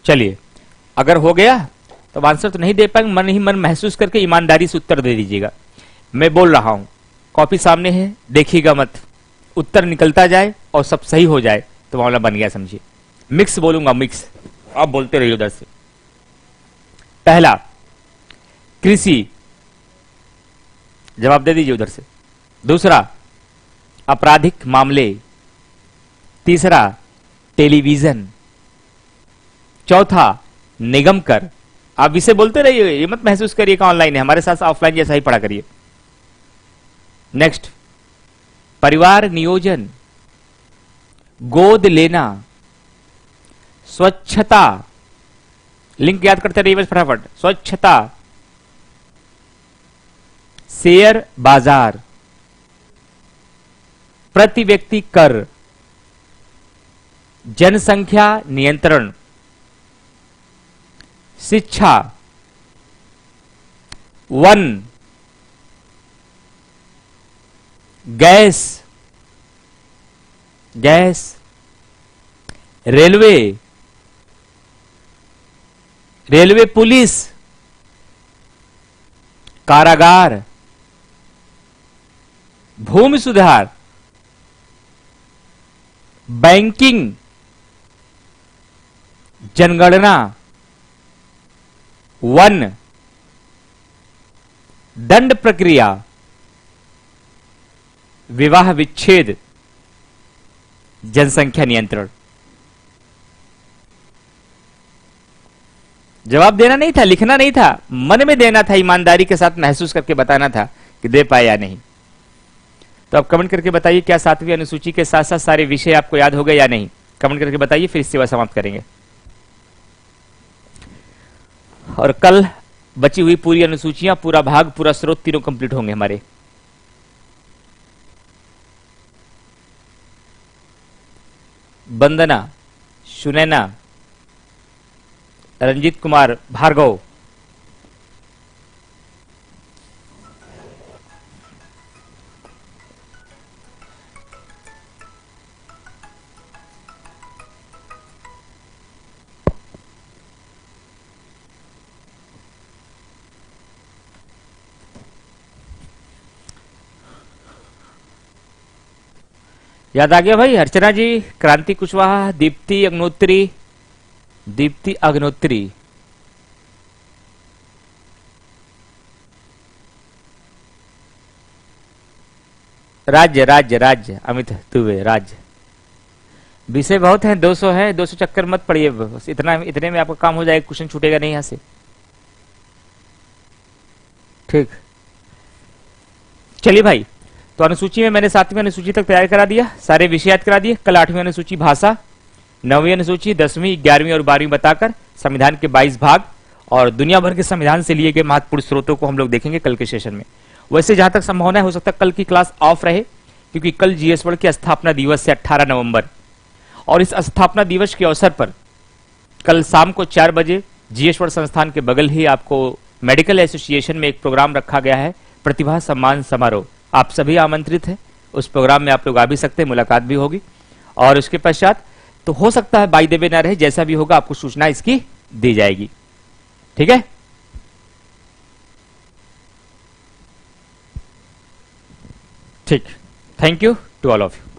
Speaker 1: चलिए, अगर हो गया तो आंसर तो नहीं दे पाएंगे, मन ही मन महसूस करके ईमानदारी से उत्तर दे दीजिएगा। मैं बोल रहा हूं, कॉपी सामने है, देखिएगा मत, उत्तर निकलता जाए और सब सही हो जाए तो मामला बन गया, समझिए। मिक्स बोलूंगा, मिक्स, आप बोलते रहिए उधर से। पहला कृषि, जवाब दे दीजिए उधर से। दूसरा आपराधिक मामले। तीसरा टेलीविजन। चौथा निगम कर। आप इसे बोलते रहिए, ये मत महसूस करिए कि ऑनलाइन है, हमारे साथ ऑफलाइन जैसा ही पढ़ा करिए। नेक्स्ट परिवार नियोजन, गोद लेना, स्वच्छता, लिंक याद करते रहिए बस फटाफट, स्वच्छता, शेयर बाजार, प्रति व्यक्ति कर, जनसंख्या नियंत्रण, शिक्षा, one, gas, railway, railway police, कारागार, भूमि सुधार, बैंकिंग, जनगणना, वन, दंड प्रक्रिया, विवाह विच्छेद, जनसंख्या नियंत्रण। जवाब देना नहीं था, लिखना नहीं था, मन में देना था, ईमानदारी के साथ महसूस करके बताना था कि दे पाए या नहीं। तो आप कमेंट करके बताइए, क्या 7वीं अनुसूची के साथ साथ सारे विषय आपको याद हो गए या नहीं? कमेंट करके बताइए, फिर इस सेवा समाप्त करेंगे। और कल बची हुई पूरी अनुसूचियां, पूरा भाग, पूरा स्रोत तीनों कंप्लीट होंगे हमारे। वंदना, सुनैना, रंजीत कुमार भार्गव, याद आ गया भाई? अर्चना जी, क्रांति कुशवाहा, दीप्ति अग्नोत्री, दीप्ति अग्नोत्री, राज्य राज्य राज्य, अमित दुबे, राज्य। विषय बहुत हैं, 200 है, 200 चक्कर मत पड़िए, बस इतने में आपका काम हो जाएगा, क्वेश्चन छूटेगा नहीं यहां से। ठीक, चलिए भाई, तो अनुसूची में मैंने 7वीं अनुसूची तक तैयार करा दिया, सारे विषय याद करा दिए। कल 8वीं अनुसूची भाषा, 9वीं अनुसूची, 10वीं, 11वीं और 12वीं बताकर संविधान के 22 भाग और दुनिया भर के संविधान से लिए गए महत्वपूर्ण स्रोतों को हम लोग देखेंगे कल के सेशन में। वैसे जहां तक संभावना है, हो सकता है कल की क्लास ऑफ रहे, क्योंकि कल जीएस वर्ल्ड की स्थापना दिवस है 18 नवंबर, और इस स्थापना दिवस के अवसर पर कल शाम को 4 बजे जीएसवर संस्थान के बगल ही आपको मेडिकल एसोसिएशन में एक प्रोग्राम रखा गया है, प्रतिभा सम्मान समारोह। आप सभी आमंत्रित हैं, उस प्रोग्राम में आप लोग आ भी सकते हैं, मुलाकात भी होगी। और उसके पश्चात तो हो सकता है बाई द वे ना रहे, जैसा भी होगा आपको सूचना इसकी दी जाएगी। ठीक है, ठीक। Thank you to all of you.